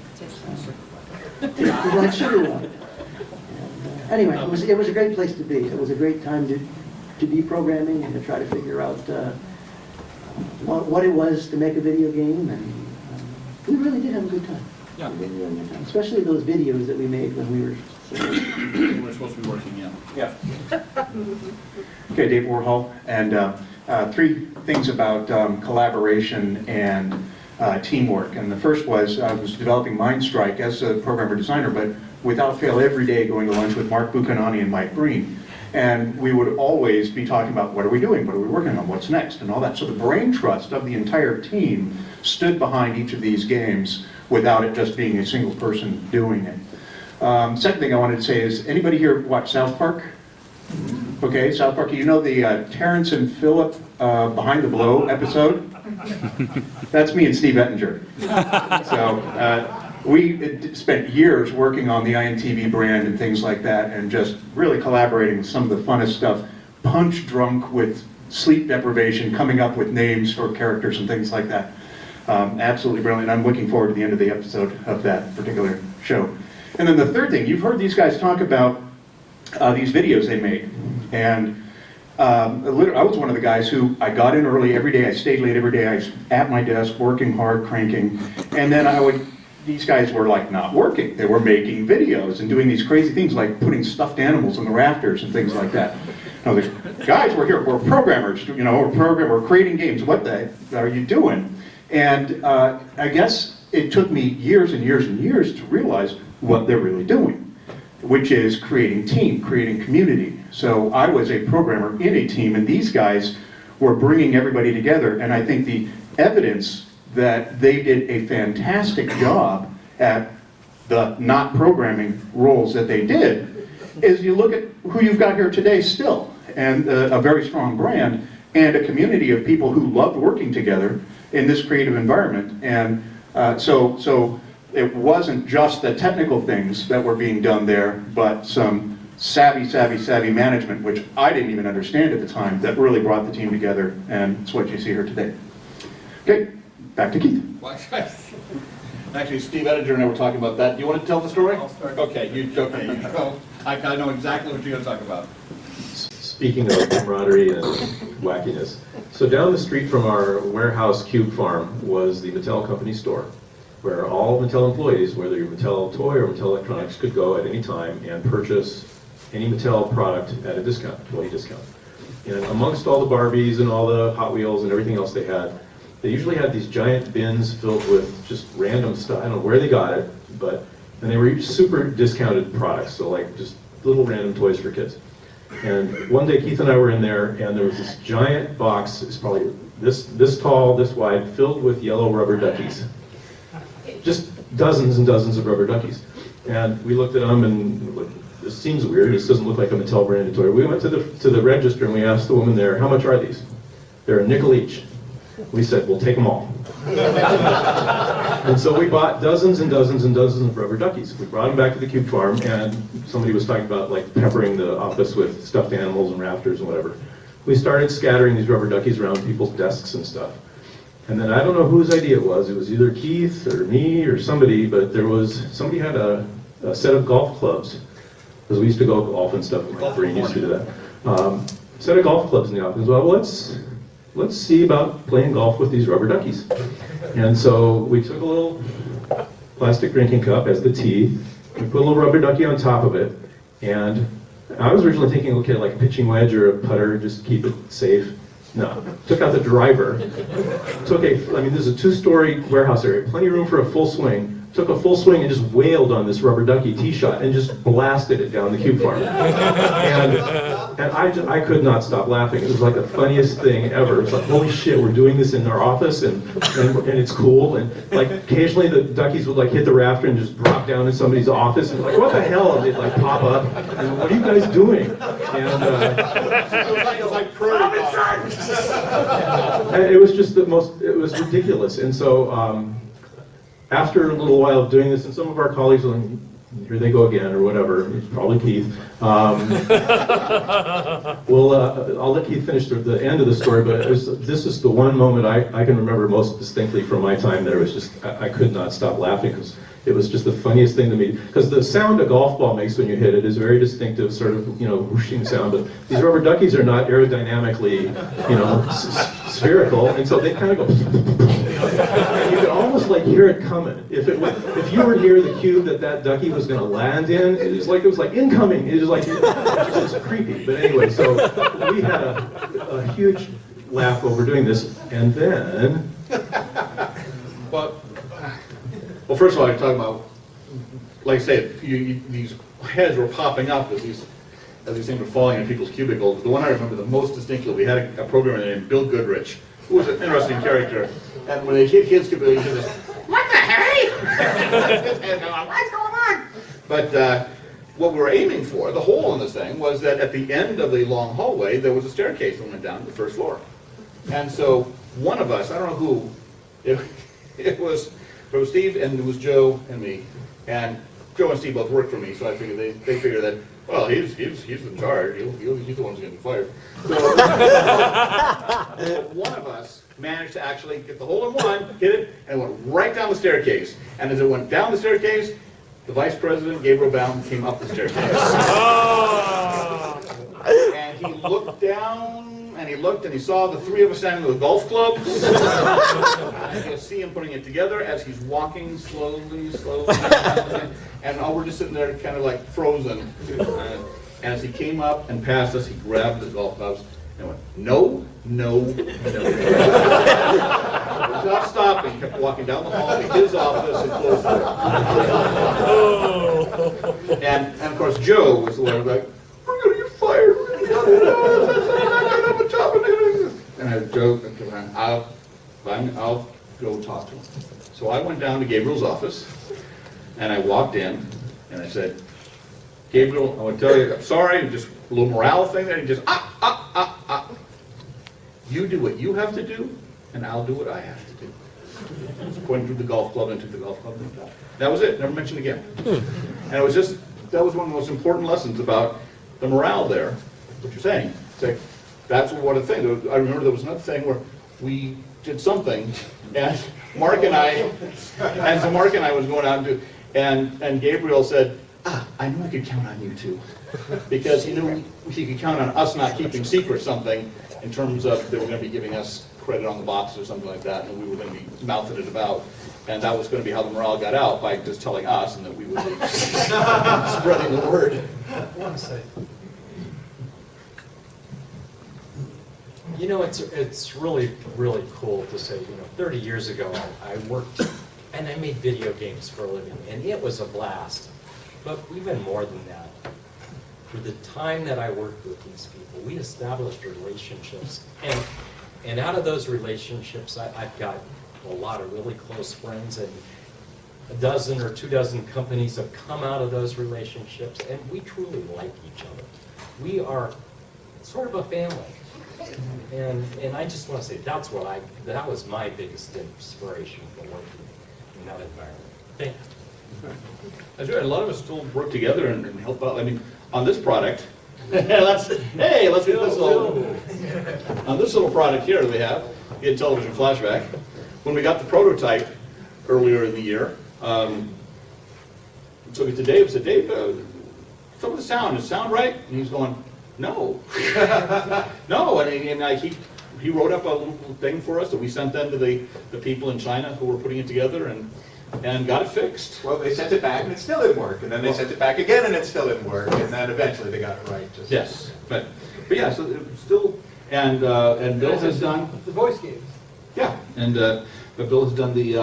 Like sugar water. Anyway, it was a great place to be. It was a great time to be programming and to try to figure out what it was to make a video game, and we really did have a good time. Yeah. We really had a good time. Especially those videos that we made when we were supposed to be working, Yeah. Okay, Dave Warhol, and three things about collaboration and teamwork. And the first was I was developing Mindstrike as a programmer designer, but without fail every day going to lunch with Mark Buchanani and Mike Breen. And we would always be talking about what are we doing, what are we working on, what's next, and all that. So the brain trust of the entire team stood behind each of these games without it just being a single person doing it. Second thing I wanted to say is, anybody here watch South Park? Okay, South Park, you know the Terrence and Phillip Behind the Blow episode? That's me and Steve Ettinger. So we spent years working on the IMTV brand and things like that, and just really collaborating with some of the funnest stuff, punch drunk with sleep deprivation, coming up with names for characters and things like that. Absolutely brilliant. I'm looking forward to the end of the episode of that particular show. And then the third thing, you've heard these guys talk about these videos they made. And I was one of the guys who, I got in early every day, I stayed late every day, I was at my desk, working hard, cranking, and then these guys were like not working. They were making videos and doing these crazy things like putting stuffed animals on the rafters and things like that. Now the guys were here, we're programmers, we're creating games, what the are you doing? And I guess it took me years and years and years to realize what they're really doing, which is creating team, creating community. So I was a programmer in a team, and these guys were bringing everybody together, and I think the evidence that they did a fantastic job at the not programming roles that they did is you look at who you've got here today still, and a very strong brand, and a community of people who loved working together in this creative environment. And so it wasn't just the technical things that were being done there, but some savvy management, which I didn't even understand at the time, that really brought the team together, and it's what you see here today. Okay, back to Keith. Actually, Steve Edinger and I were talking about that. Do you want to tell the story? I'll start. Okay, you go. I know exactly what you're going to talk about. Speaking of camaraderie and wackiness, so down the street from our warehouse cube farm was the Mattel company store, where all Mattel employees, whether you're Mattel Toy or Mattel Electronics, could go at any time and purchase any Mattel product at a discount, 20 discount. And amongst all the Barbies and all the Hot Wheels and everything else they usually had these giant bins filled with just random stuff. I don't know where they got it, and they were each super discounted products, so like just little random toys for kids. And one day Keith and I were in there, and there was this giant box, it's probably this tall, this wide, filled with yellow rubber duckies. Just dozens and dozens of rubber duckies. And we looked at them and this seems weird, this doesn't look like a Mattel branded toy. We went to the register and we asked the woman there, how much are these? They're a nickel each. We said, we'll take them all. And so we bought dozens and dozens and dozens of rubber duckies. We brought them back to the cube farm, and somebody was talking about like peppering the office with stuffed animals and rafters and whatever. We started scattering these rubber duckies around people's desks and stuff. And then I don't know whose idea it was was either Keith or me or somebody, but somebody had a set of golf clubs, because we used to go golf and stuff, and my brain used to do that. Set of golf clubs in the office. Well, let's see about playing golf with these rubber duckies. And so we took a little plastic drinking cup as the tee, we put a little rubber ducky on top of it, and I was originally thinking, okay, like a pitching wedge or a putter, just to keep it safe. No, took out the driver, this is a 2-story warehouse area, plenty of room for a full swing, took a full swing and just wailed on this rubber ducky tee shot and just blasted it down the cube farm. And I could not stop laughing. It was like the funniest thing ever. It's like, holy shit, we're doing this in our office and it's cool. And like occasionally the duckies would like hit the rafter and just drop down in somebody's office and like, what the hell? And they'd like pop up and what are you guys doing? And it was just it was ridiculous. And so after a little while of doing this, and some of our colleagues were like, here they go again, or whatever, it's probably Keith. I'll let Keith finish the end of the story, but this is the one moment I can remember most distinctly from my time there. It was just, I could not stop laughing, because it was just the funniest thing to me. Because the sound a golf ball makes when you hit it is very distinctive, sort of, whooshing sound, but these rubber duckies are not aerodynamically, spherical, and so they kind of go, and you could almost like hear it coming. If you were near the cube that ducky was going to land in, it was like incoming. It was like, it was just creepy. But anyway, so we had a huge laugh over doing this, and then. Well, first of all, I talk about, like I said, these heads were popping up as these things were falling in people's cubicles. The one I remember the most distinctly, we had a programmer named Bill Goodrich, who was an interesting character. And when they hit kids' cubicles, he said, "What the hell? What's going on?" But what we were aiming for, the hole in this thing, was that at the end of the long hallway, there was a staircase that went down to the first floor. And so one of us, I don't know who, it was But it was Steve, and it was Joe and me. And Joe and Steve both worked for me, so I figured they figured that, well, he's in charge. He's the one who's going to be fired. So, one of us managed to actually get the hole in one, hit it, and it went right down the staircase. And as it went down the staircase, the Vice President, Gabriel Baum, came up the staircase. And he looked down, and he looked, and he saw the three of us standing with golf clubs. And you see him putting it together as he's walking slowly, and we're just sitting there kind of like frozen. And as he came up and passed us, he grabbed the golf clubs and went, no, no, no. Without stopping, kept walking down the hall to his office and closed the door. And of course, Joe was the one who was like, we're going to get fired. And I joked, I'll go talk to him. So I went down to Gabriel's office, and I walked in, and I said, Gabriel, I want to tell you, I'm sorry, just a little morale thing there. And he just, You do what you have to do, and I'll do what I have to do. Just pointing to the golf club and took the golf club and went down. That was it, never mentioned again. And it was just, that was one of the most important lessons about the morale there, what you're saying. It's like, that's one of the things. I remember there was another thing where we did something, and Mark and I was going out and do, and Gabriel said, I knew I could count on you too. Because he knew he could count on us not keeping secret something in terms of they were going to be giving us credit on the box or something like that, and we were going to be mouthing it about. And that was going to be how the morale got out, by just telling us, and that we would be spreading the word. You know, it's really, really cool to say, 30 years ago, I worked, and I made video games for a living, and it was a blast. But even more than that, for the time that I worked with these people, we established relationships. And out of those relationships, I've got a lot of really close friends, and a dozen or 24 companies have come out of those relationships, and we truly like each other. We are sort of a family. And I just want to say that was my biggest inspiration for working in that environment. Thank you. That's right. A lot of us still work together and help out. I mean, on this product, let's get this on this little product here that we have, the Intellivision Flashback. When we got the prototype earlier in the year, took it to Dave and said, Dave, some of the sound, is sound right? And he's going, no. No, and he wrote up a little thing for us that we sent then to the people in China who were putting it together and got it fixed. Well, they sent it back and it still didn't work, and then they sent it back again and it still didn't work, and then eventually they got it right. Yes, but yeah, so it's still, and Bill has done the voice games. Yeah, and but Bill has done the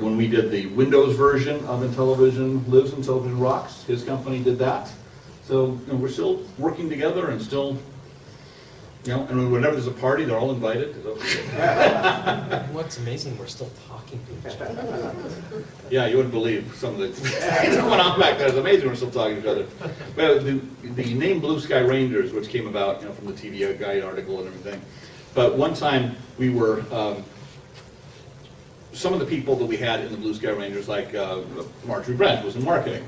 when we did the Windows version of Intellivision Lives and Intellivision Rocks, his company did that. So we're still working together and still, and whenever there's a party, they're all invited. What's amazing, we're still talking to each other. Yeah, you wouldn't believe some of the things that went on back there. It's amazing we're still talking to each other. But the name Blue Sky Rangers, which came about, from the TV Guide article and everything. But one time we were, some of the people that we had in the Blue Sky Rangers, like Marjorie Brent was in marketing,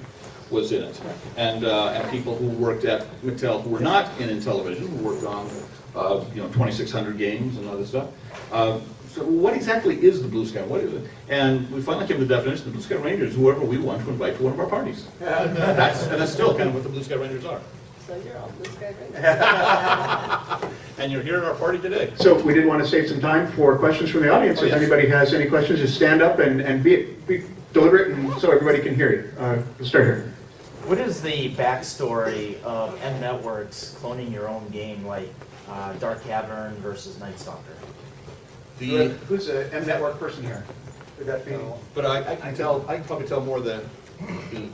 was in it, and people who worked at Mattel who were not in Intellivision, who worked on 2,600 games and other stuff. So what exactly is the Blue Sky? What is it? And we finally came to the definition: the Blue Sky Rangers, whoever we want to invite to one of our parties. That's still kind of what the Blue Sky Rangers are. So you're all Blue Sky Rangers. And you're here at our party today. So we did want to save some time for questions from the audience. If anybody has any questions, just stand up and be deliberate, and so everybody can hear you. We'll start here. What is the backstory of M Networks cloning your own game, like Dark Cavern versus Night Stalker? Who's an M Network person here? Would that be? But I can probably tell more than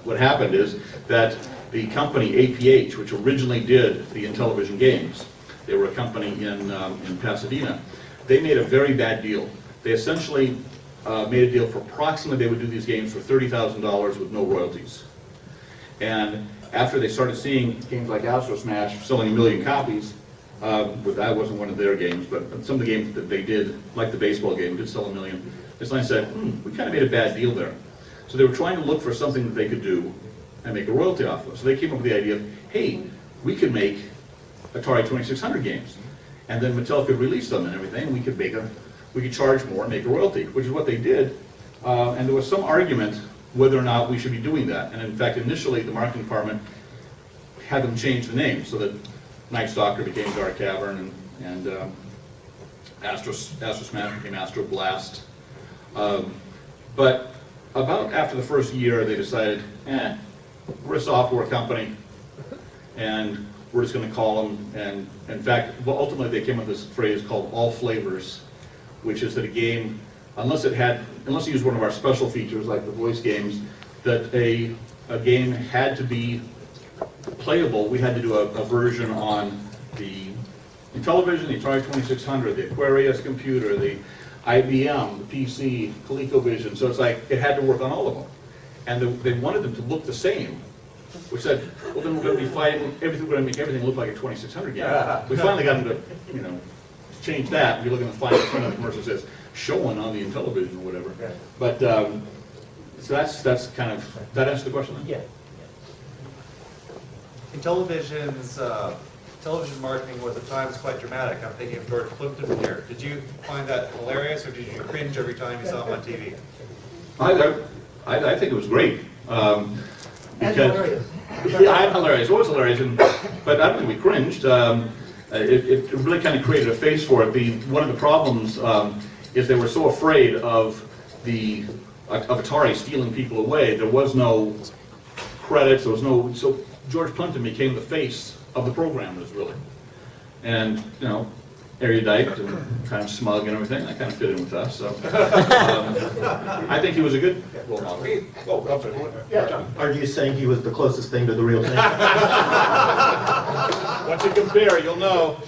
what happened is that the company APH, which originally did the Intellivision games, they were a company in Pasadena. They made a very bad deal. They essentially made a deal for approximately, they would do these games for $30,000 with no royalties. And after they started seeing games like Astro Smash selling 1 million copies, But that wasn't one of their games, but some of the games that they did, like the baseball game, did sell 1 million. This line said, we kind of made a bad deal there. So they were trying to look for something that they could do and make a royalty off of. So they came up with the idea of, hey, we could make Atari 2600 games. And then Mattel could release them and everything, and we could charge more and make a royalty, which is what they did. And there was some argument whether or not we should be doing that. And in fact, initially, the marketing department had them change the name so that Night Stalker became Dark Cavern, and Astro Smash became Astro Blast. But about after the first year, they decided, we're a software company, and we're just going to call them. And in fact, ultimately, they came up with this phrase called all flavors, which is that a game, unless it used one of our special features like the voice games, that a game had to be playable. We had to do a version on the Intellivision, the Atari 2600, the Aquarius computer, the IBM, the PC, ColecoVision. So it's like it had to work on all of them, and they wanted them to look the same. We said, well, then we're going to be fighting everything. We're going to make everything look like a 2600 game. We finally got them to, change that. You look in the final print of the commercial, it says showing on the Intellivision or whatever. But so that's kind of that answer the question. Then? Yeah. Intellivision's television marketing was at times quite dramatic. I'm thinking of George Plimpton here. Did you find that hilarious, or did you cringe every time you saw him on TV? I think it was great. And hilarious. Yeah, I'm hilarious. It was hilarious, but I don't think we cringed. It really kind of created a face for it. One of the problems is they were so afraid of Atari stealing people away. There was no credits. There was no. So George Plimpton became the face of the programmers, really, and erudite and kind of smug and everything. That kind of fit in with us. So I think he was a good role model. Are you saying he was the closest thing to the real thing? Once you compare, you'll know.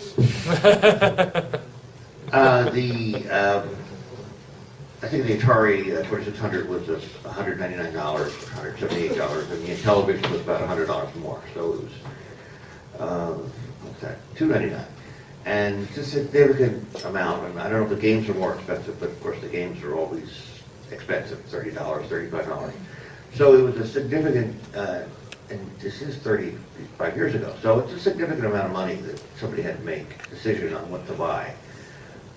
I think the Atari 2600 was $199, $178, and the Intellivision was about $100 more. So it was what's that? $299. And it's a significant amount, and I don't know if the games are more expensive, but of course the games are always expensive, $30, $35. So it was a significant, and this is 35 years ago, so it's a significant amount of money that somebody had to make a decision on what to buy.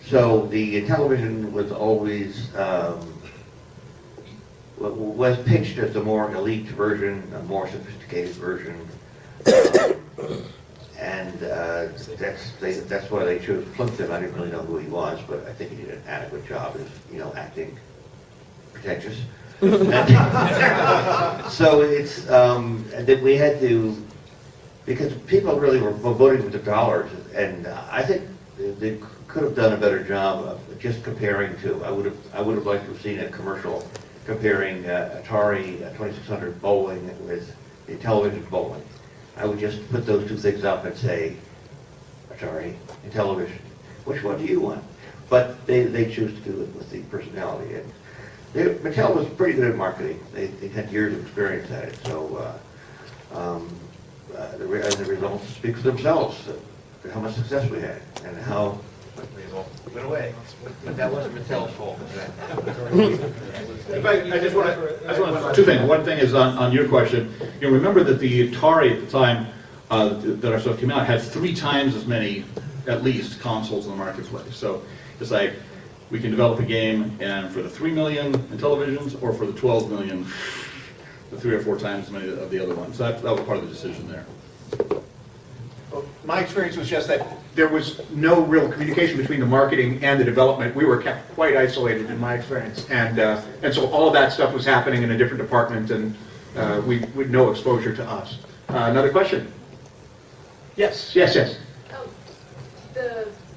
So the Intellivision was always, was pitched as a more elite version, a more sophisticated version. And that's why they chose Plimpton. I didn't really know who he was, but I think he did an adequate job as, acting pretentious. So it's, and then we had to, because people really were voting with the dollars, and I think they could have done a better job of just comparing to, I would have liked to have seen a commercial comparing Atari 2600 bowling with the Intellivision bowling. I would just put those two things up and say, Atari, Intellivision, which one do you want? But they choose to do it with the personality. And Mattel was pretty good at marketing. They had years of experience at it. So the results speak for themselves, how much success we had and how went away. But that wasn't Mattel's fault. In fact, I just want two things. One thing is on your question. Remember that the Atari at the time that our stuff came out had 3 times as many, at least, consoles in the marketplace. So it's like we can develop a game, and for the 3 million Intellivisions, or for the 12 million, the 3 or 4 times as many of the other ones. So that was part of the decision there. My experience was just that there was no real communication between the marketing and the development. We were kept quite isolated in my experience, and so all of that stuff was happening in a different department, and we had no exposure to us. Another question? Yes. The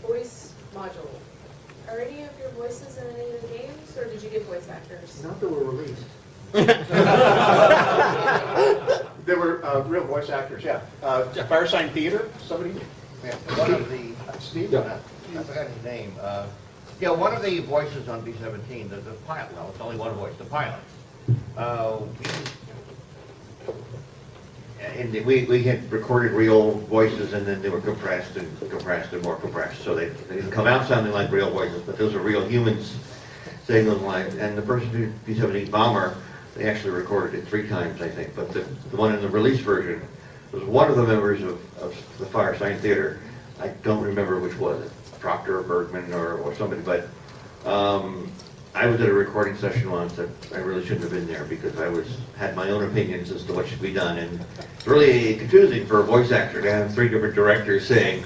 voice module. Are any of your voices in any of the games, or did you get voice actors? Not that were released. There were real voice actors, yeah. Firesign Theater, somebody? Yeah, one of the, Steve, I forgot his name. One of the voices on B-17, the pilot, well, it's only one voice, the pilot. and we had recorded real voices, and then they were compressed and more compressed, so they didn't come out sounding like real voices, but those are real humans saying them live. And the person who B-17 Bomber, they actually recorded it 3 times, I think, but the one in the release version was one of the members of the Firesign Theater. I don't remember which was it, Proctor or Bergman or somebody, but I was at a recording session once that I really shouldn't have been there because I had my own opinions as to what should be done, and it's really confusing for a voice actor to have 3 different directors saying,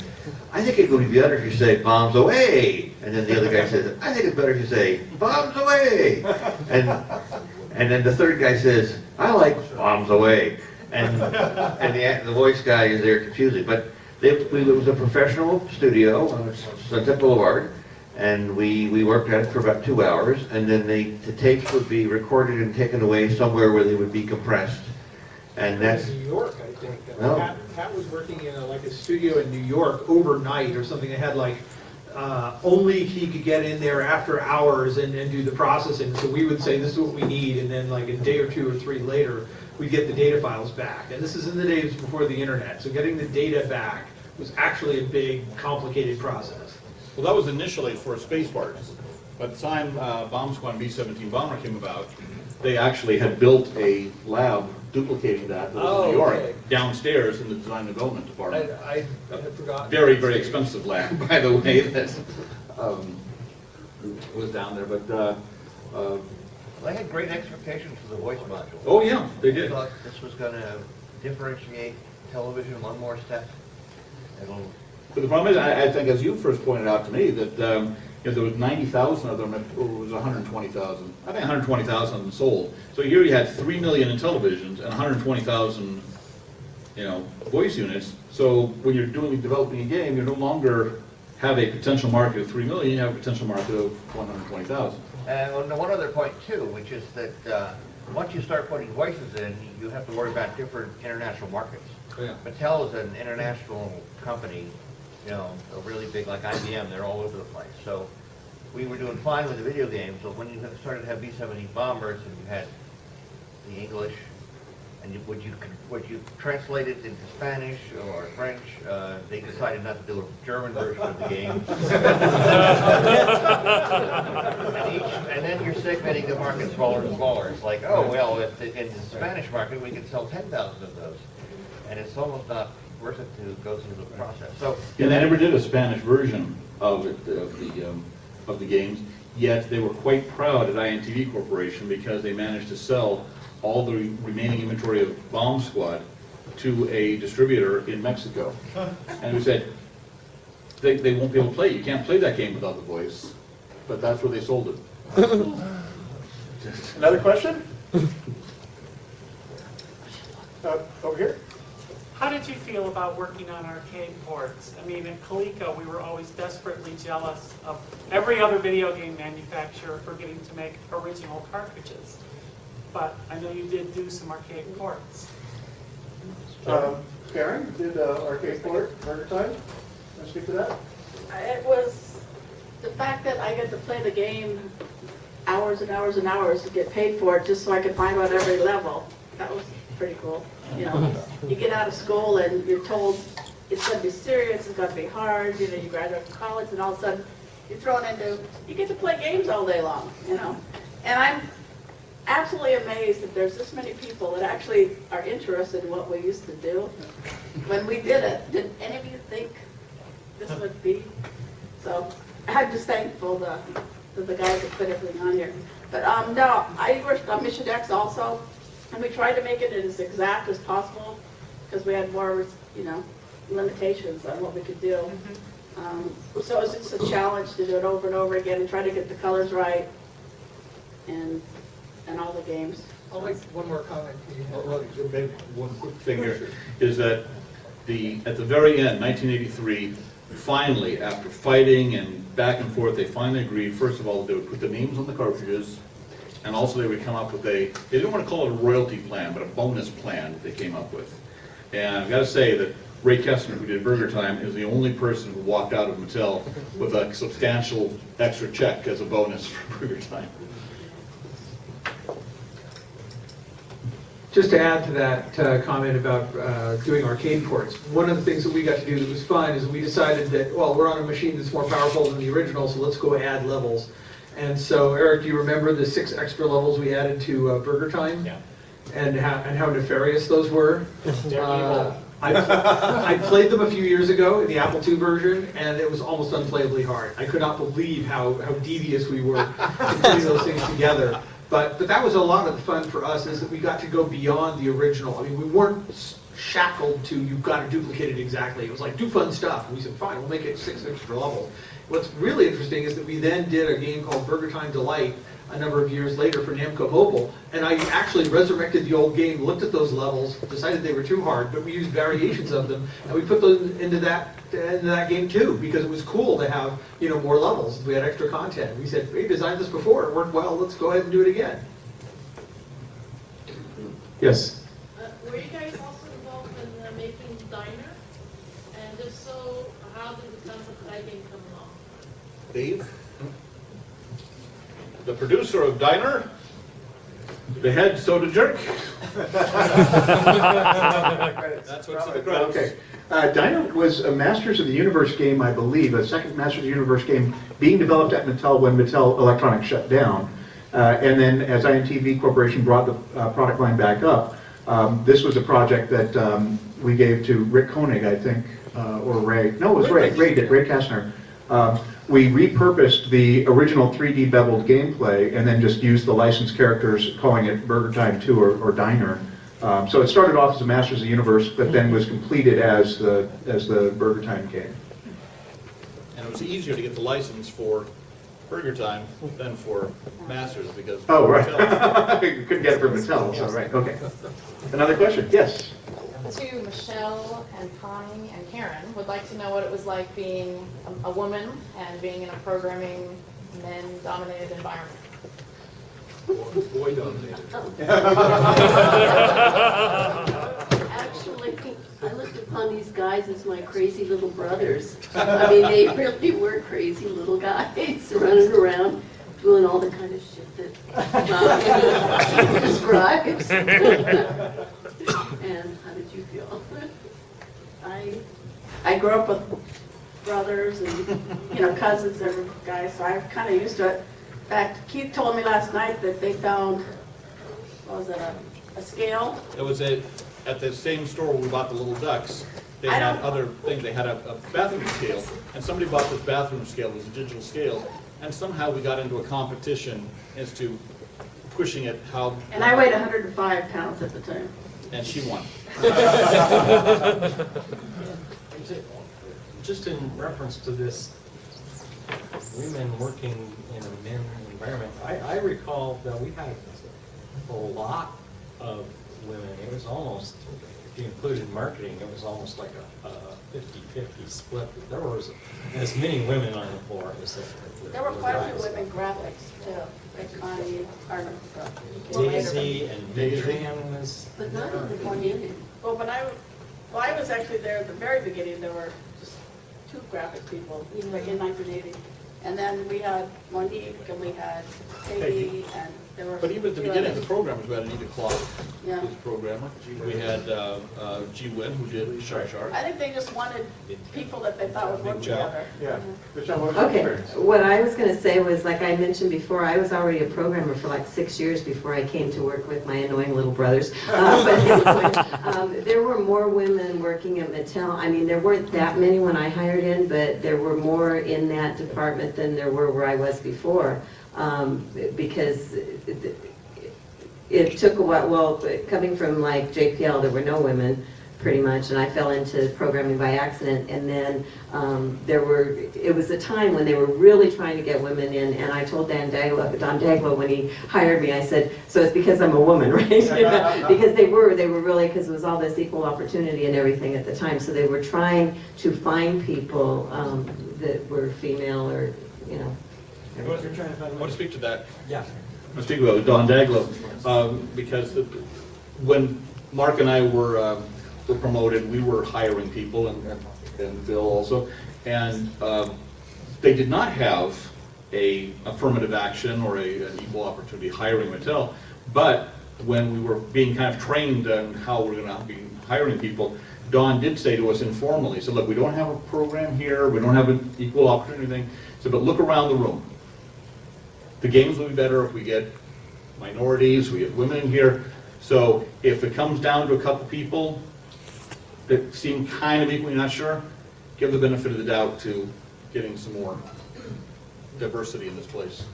I think it would be better if you say bombs away, and then the other guy says, I think it's better if you say bombs away, and then the third guy says, I like bombs away, and the voice guy is there confusing, but it was a professional studio on Sunset Boulevard. And we worked at it for about 2 hours, and then the tapes would be recorded and taken away somewhere where they would be compressed. And that's New York, I think. Oh. Pat was working in like a studio in New York overnight or something. They had like, only he could get in there after hours and do the processing. So we would say, this is what we need, and then like a day or 2 or 3 later, we'd get the data files back. And this is in the days before the internet. So getting the data back was actually a big, complicated process. Well, that was initially for space parts. By the time Bomb Squad B-17 Bomber came about, they actually had built a lab duplicating that was in New York, downstairs in the design and development department. I had forgotten. Very, very expensive lab, by the way, that was down there, but They had great expectations for the voice module. Oh, yeah, they did. I thought this was going to differentiate television one more step. But the problem is, I think, as you first pointed out to me, that if there was 90,000 of them, or it was 120,000. I think 120,000 of them sold. So here you had 3 million in televisions and 120,000, voice units. So when you're developing a game, you no longer have a potential market of 3 million. You have a potential market of 120,000. And one other point too, which is that once you start putting voices in, you have to worry about different international markets. Oh, yeah. Mattel is an international company. Really big, like IBM, they're all over the place. So we were doing fine with the video games, but when you started to have B-17 bombers and you had the English, and would you translate it into Spanish or French? They decided not to do a German version of the game. and then you're segmenting the market smaller and smaller. It's like, oh, well, in the Spanish market, we can sell 10,000 of those. And it's almost not worth it to go through the process. So, Yeah, they never did a Spanish version of the games, yet they were quite proud at INTV Corporation because they managed to sell all the remaining inventory of Bomb Squad to a distributor in Mexico. And we said, they won't be able to play it. You can't play that game without the voice. But that's where they sold it. Another question? Over here? How did you feel about working on arcade ports? I mean, at Coleco, we were always desperately jealous of every other video game manufacturer for getting to make original cartridges. But I know you did do some arcade ports. Karen, did arcade port, Murder Time? Want to speak to that? It was the fact that I get to play the game hours and hours and hours to get paid for it just so I could find out every level. That was pretty cool. You get out of school and you're told it's going to be serious, it's going to be hard, you graduate from college and all of a sudden you're thrown into, you get to play games all day long, And I'm absolutely amazed that there's this many people that actually are interested in what we used to do. When we did it, did any of you think this would be? So I'm just thankful to the guys that put everything on here. But no, I worked on Mission X also. And we tried to make it as exact as possible because we had more, limitations on what we could do. So it was just a challenge to do it over and over again and try to get the colors right and all the games. I'll make one more comment. One quick thing here is that at the very end, 1983, finally, after fighting and back and forth, they finally agreed, first of all, they would put the names on the cartridges, and also they would come up with they didn't want to call it a royalty plan, but a bonus plan that they came up with. And I've got to say that Ray Kessner, who did Burger Time, is the only person who walked out of Mattel with a substantial extra check as a bonus for Burger Time. Just to add to that comment about doing arcade ports, one of the things that we got to do that was fun is we decided that, well, we're on a machine that's more powerful than the original, so let's go add levels. And so, Eric, do you remember the 6 extra levels we added to Burger Time? Yeah. And how nefarious those were? They're evil. I played them a few years ago in the Apple II version, and it was almost unplayably hard. I could not believe how devious we were in putting those things together. But that was a lot of the fun for us, is that we got to go beyond the original. I mean, we weren't shackled to, you've got to duplicate it exactly. It was like, do fun stuff. And we said, fine, we'll make it 6 extra levels. What's really interesting is that we then did a game called Burger Time Delight a number of years later for Namco Mobile, and I actually resurrected the old game, looked at those levels, decided they were too hard, but we used variations of them, and we put those into that game too, because it was cool to have, you know, more levels. We had extra content. We said, we designed this before, it worked well, let's go ahead and do it again. Yes. Were you guys also involved in making Diner? And if so, how did the concept of that game come along? Dave, the producer of Diner, the head soda jerk. That's what's in the credits. Okay. Diner was a Masters of the Universe game, I believe, a second Masters of the Universe game being developed at Mattel when Mattel Electronics shut down. And then as INTV Corporation brought the product line back up, this was a project that we gave to Rick Koenig, I think, or Ray. No, it was Ray. Ray did, Ray Kastner. We repurposed the original 3D beveled gameplay and then just used the licensed characters, calling it Burger Time 2 or Diner. So it started off as a Masters of the Universe, but then was completed as the Burger Time game. And it was easier to get the license for Burger Time than for Masters because. Oh, right. You couldn't get it from Mattel, so right, okay. Another question? Yes. To Michelle and Connie and Karen, would like to know what it was like being a woman and being in a programming men-dominated environment. Boy dominated. Actually, I looked upon these guys as my crazy little brothers. I mean, they really were crazy little guys running around doing all the kind of shit that describes. And how did you feel? I grew up with brothers and, cousins and guys, so I'm kind of used to it. In fact, Keith told me last night that they found, what was it, a scale? It was at the same store where we bought the little ducks. They had other things. They had a bathroom scale, and somebody bought this bathroom scale. It was a digital scale, and somehow we got into a competition as to pushing it how. And I weighed 105 pounds at the time. And she won. Just in reference to this, women working in a men environment, I recall that we had a lot of women. It was almost, if you included marketing, it was almost like a 50-50 split. There was as many women on the floor as there were quite a few women graphics too. Like Connie, Daisy and Vivian was. But not in the beginning. Well, I was actually there at the very beginning. There were just 2 graphic people in 1980. And then we had Monique and we had Peggy and there were. But even at the beginning, the programmers, we had Anita Clark, Yeah. who's a programmer. We had G. Wynn, who did Shark Shark. I think they just wanted people that they thought would work Big job. together. Yeah. Okay, what I was going to say was, like I mentioned before, I was already a programmer for like 6 years before I came to work with my annoying little brothers. But anyway, there were more women working at Mattel. I mean, there weren't that many when I hired in, but there were more in that department than there were where I was before. Because it took a while, well, coming from like JPL, there were no women pretty much, and I fell into programming by accident, and then it was a time when they were really trying to get women in, and I told Don Daglow when he hired me, I said, so it's because I'm a woman, right? Because they were really, because it was all this equal opportunity and everything at the time, so they were trying to find people that were female or, I want to speak to that. Yeah. I speak about Don Daglow, because when Mark and I were promoted, we were hiring people, and Bill also, and they did not have a affirmative action or an equal opportunity hiring Mattel, but when we were being kind of trained on how we're gonna be hiring people, Don did say to us informally, he said, look, we don't have a program here, we don't have an equal opportunity thing, he said, but look around the room. The games will be better if we get minorities, we get women in here. So if it comes down to a couple people that seem kind of equally not sure, give the benefit of the doubt to getting some more diversity in this place.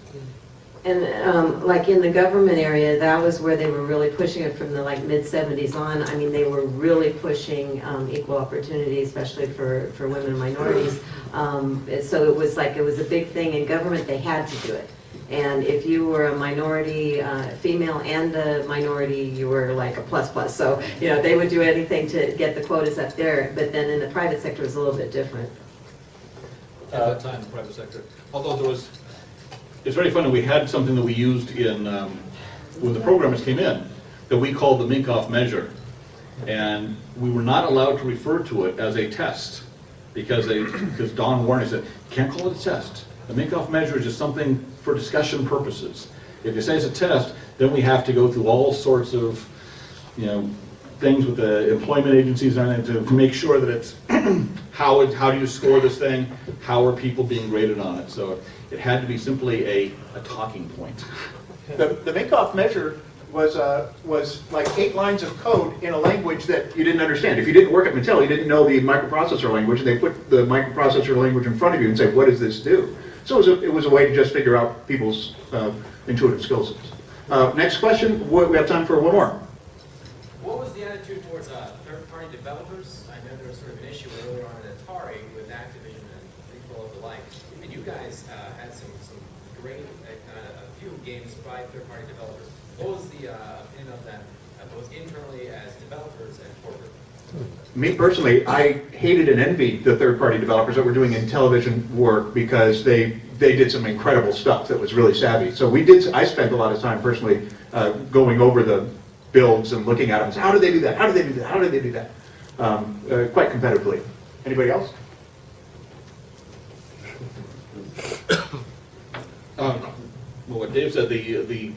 And like in the government area, that was where they were really pushing it from the like mid-70s on. I mean, they were really pushing equal opportunity, especially for women and minorities. So it was a big thing in government, they had to do it. And if you were a minority, female and a minority, you were like a plus plus. So, you know, they would do anything to get the quotas up there. But then in the private sector, it was a little bit different. At that time, the private sector. Although there was, it's very funny, we had something that we used in, when the programmers came in, that we called the Minkoff measure. And we were not allowed to refer to it as a test because Don Warner said, can't call it a test. The Minkoff measure is just something for discussion purposes. If you say it's a test, then we have to go through all sorts of, you know, things with the employment agencies and everything to make sure that it's how do you score this thing? How are people being graded on it? So it had to be simply a talking point. The Minkoff measure was like 8 lines of code in a language that you didn't understand. If you didn't work at Mattel, you didn't know the microprocessor language, and they put the microprocessor language in front of you and say, what does this do? So it was a way to just figure out people's intuitive skill sets. Next question, we have time for one more. What was the attitude towards third-party developers? I know there was sort of an issue earlier on at Atari with Activision and people of the like. And you guys had some great, a few games by third-party developers. What was the opinion of them, both internally as developers and corporate? Me personally, I hated and envied the third-party developers that were doing Intellivision work because they did some incredible stuff that was really savvy. So I spent a lot of time personally going over the builds and looking at them and saying, how did they do that? How did they do that? How did they do that? Quite competitively. Anybody else? Well, what Dave said, the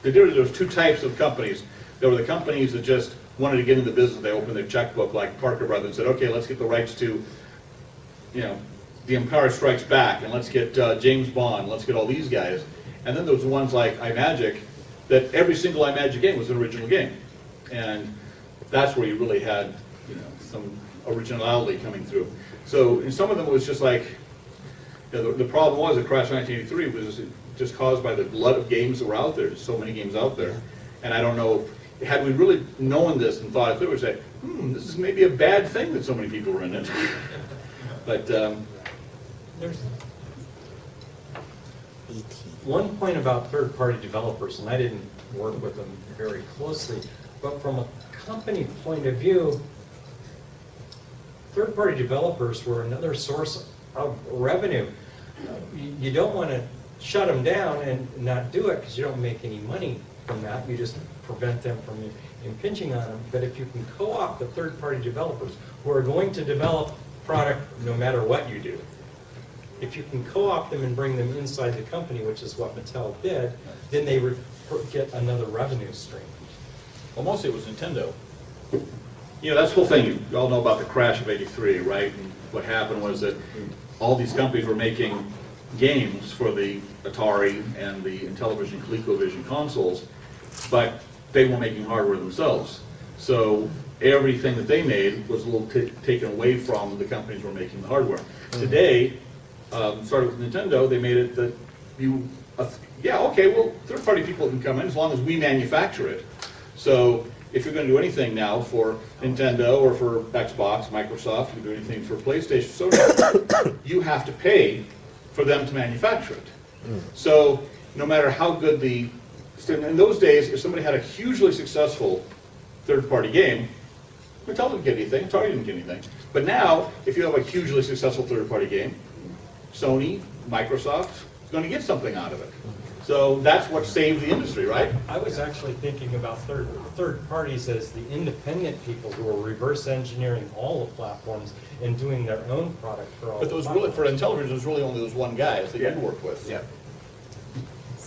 difference, there was 2 types of companies. There were the companies that just wanted to get into the business. They opened their checkbook like Parker Brothers and said, okay, let's get the rights to, you know, The Empire Strikes Back, and let's get James Bond, let's get all these guys. And then there was the ones like iMagic, that every single iMagic game was an original game. And that's where you really had, you know, some originality coming through. So in some of them it was just like, you know, the problem was that Crash 1983 was just caused by the glut of games that were out there. There's so many games out there. And I don't know, had we really known this and thought it through, we'd say, this is maybe a bad thing that so many people were in it. But there's one point about third-party developers, and I didn't work with them very closely, but from a company point of view, third-party developers were another source of revenue. You don't want to shut them down and not do it because you don't make any money from that. You just prevent them from impinging on them. But if you can co-opt the third-party developers who are going to develop product no matter what you do, if you can co-opt them and bring them inside the company, which is what Mattel did, then they get another revenue stream. well, mostly it was Nintendo. You know, that's the whole thing. You all know about the crash of '83, right? And what happened was that all these companies were making games for the Atari and the Intellivision, ColecoVision consoles, but they weren't making hardware themselves. So everything that they made was a little taken away from the companies who were making the hardware. Today, started with Nintendo, they made it that yeah, okay, well, third-party people can come in as long as we manufacture it. So if you're going to do anything now for Nintendo or for Xbox, Microsoft, you do anything for PlayStation, so you have to pay for them to manufacture it. So no matter how good in those days, if somebody had a hugely successful third-party game, Mattel didn't get anything, Atari didn't get anything. But now, if you have a hugely successful third-party game, Sony, Microsoft is going to get something out of it. So that's what saved the industry, right? I was actually thinking about third parties as the independent people who are reverse engineering all the platforms and doing their own product for all. But there was really, for Intellivision, there was really only those one guys that you worked with. Yeah.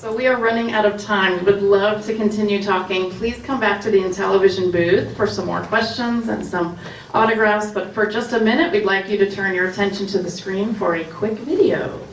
So we are running out of time. We would love to continue talking. Please come back to the Intellivision booth for some more questions and some autographs. But for just a minute, we'd like you to turn your attention to the screen for a quick video.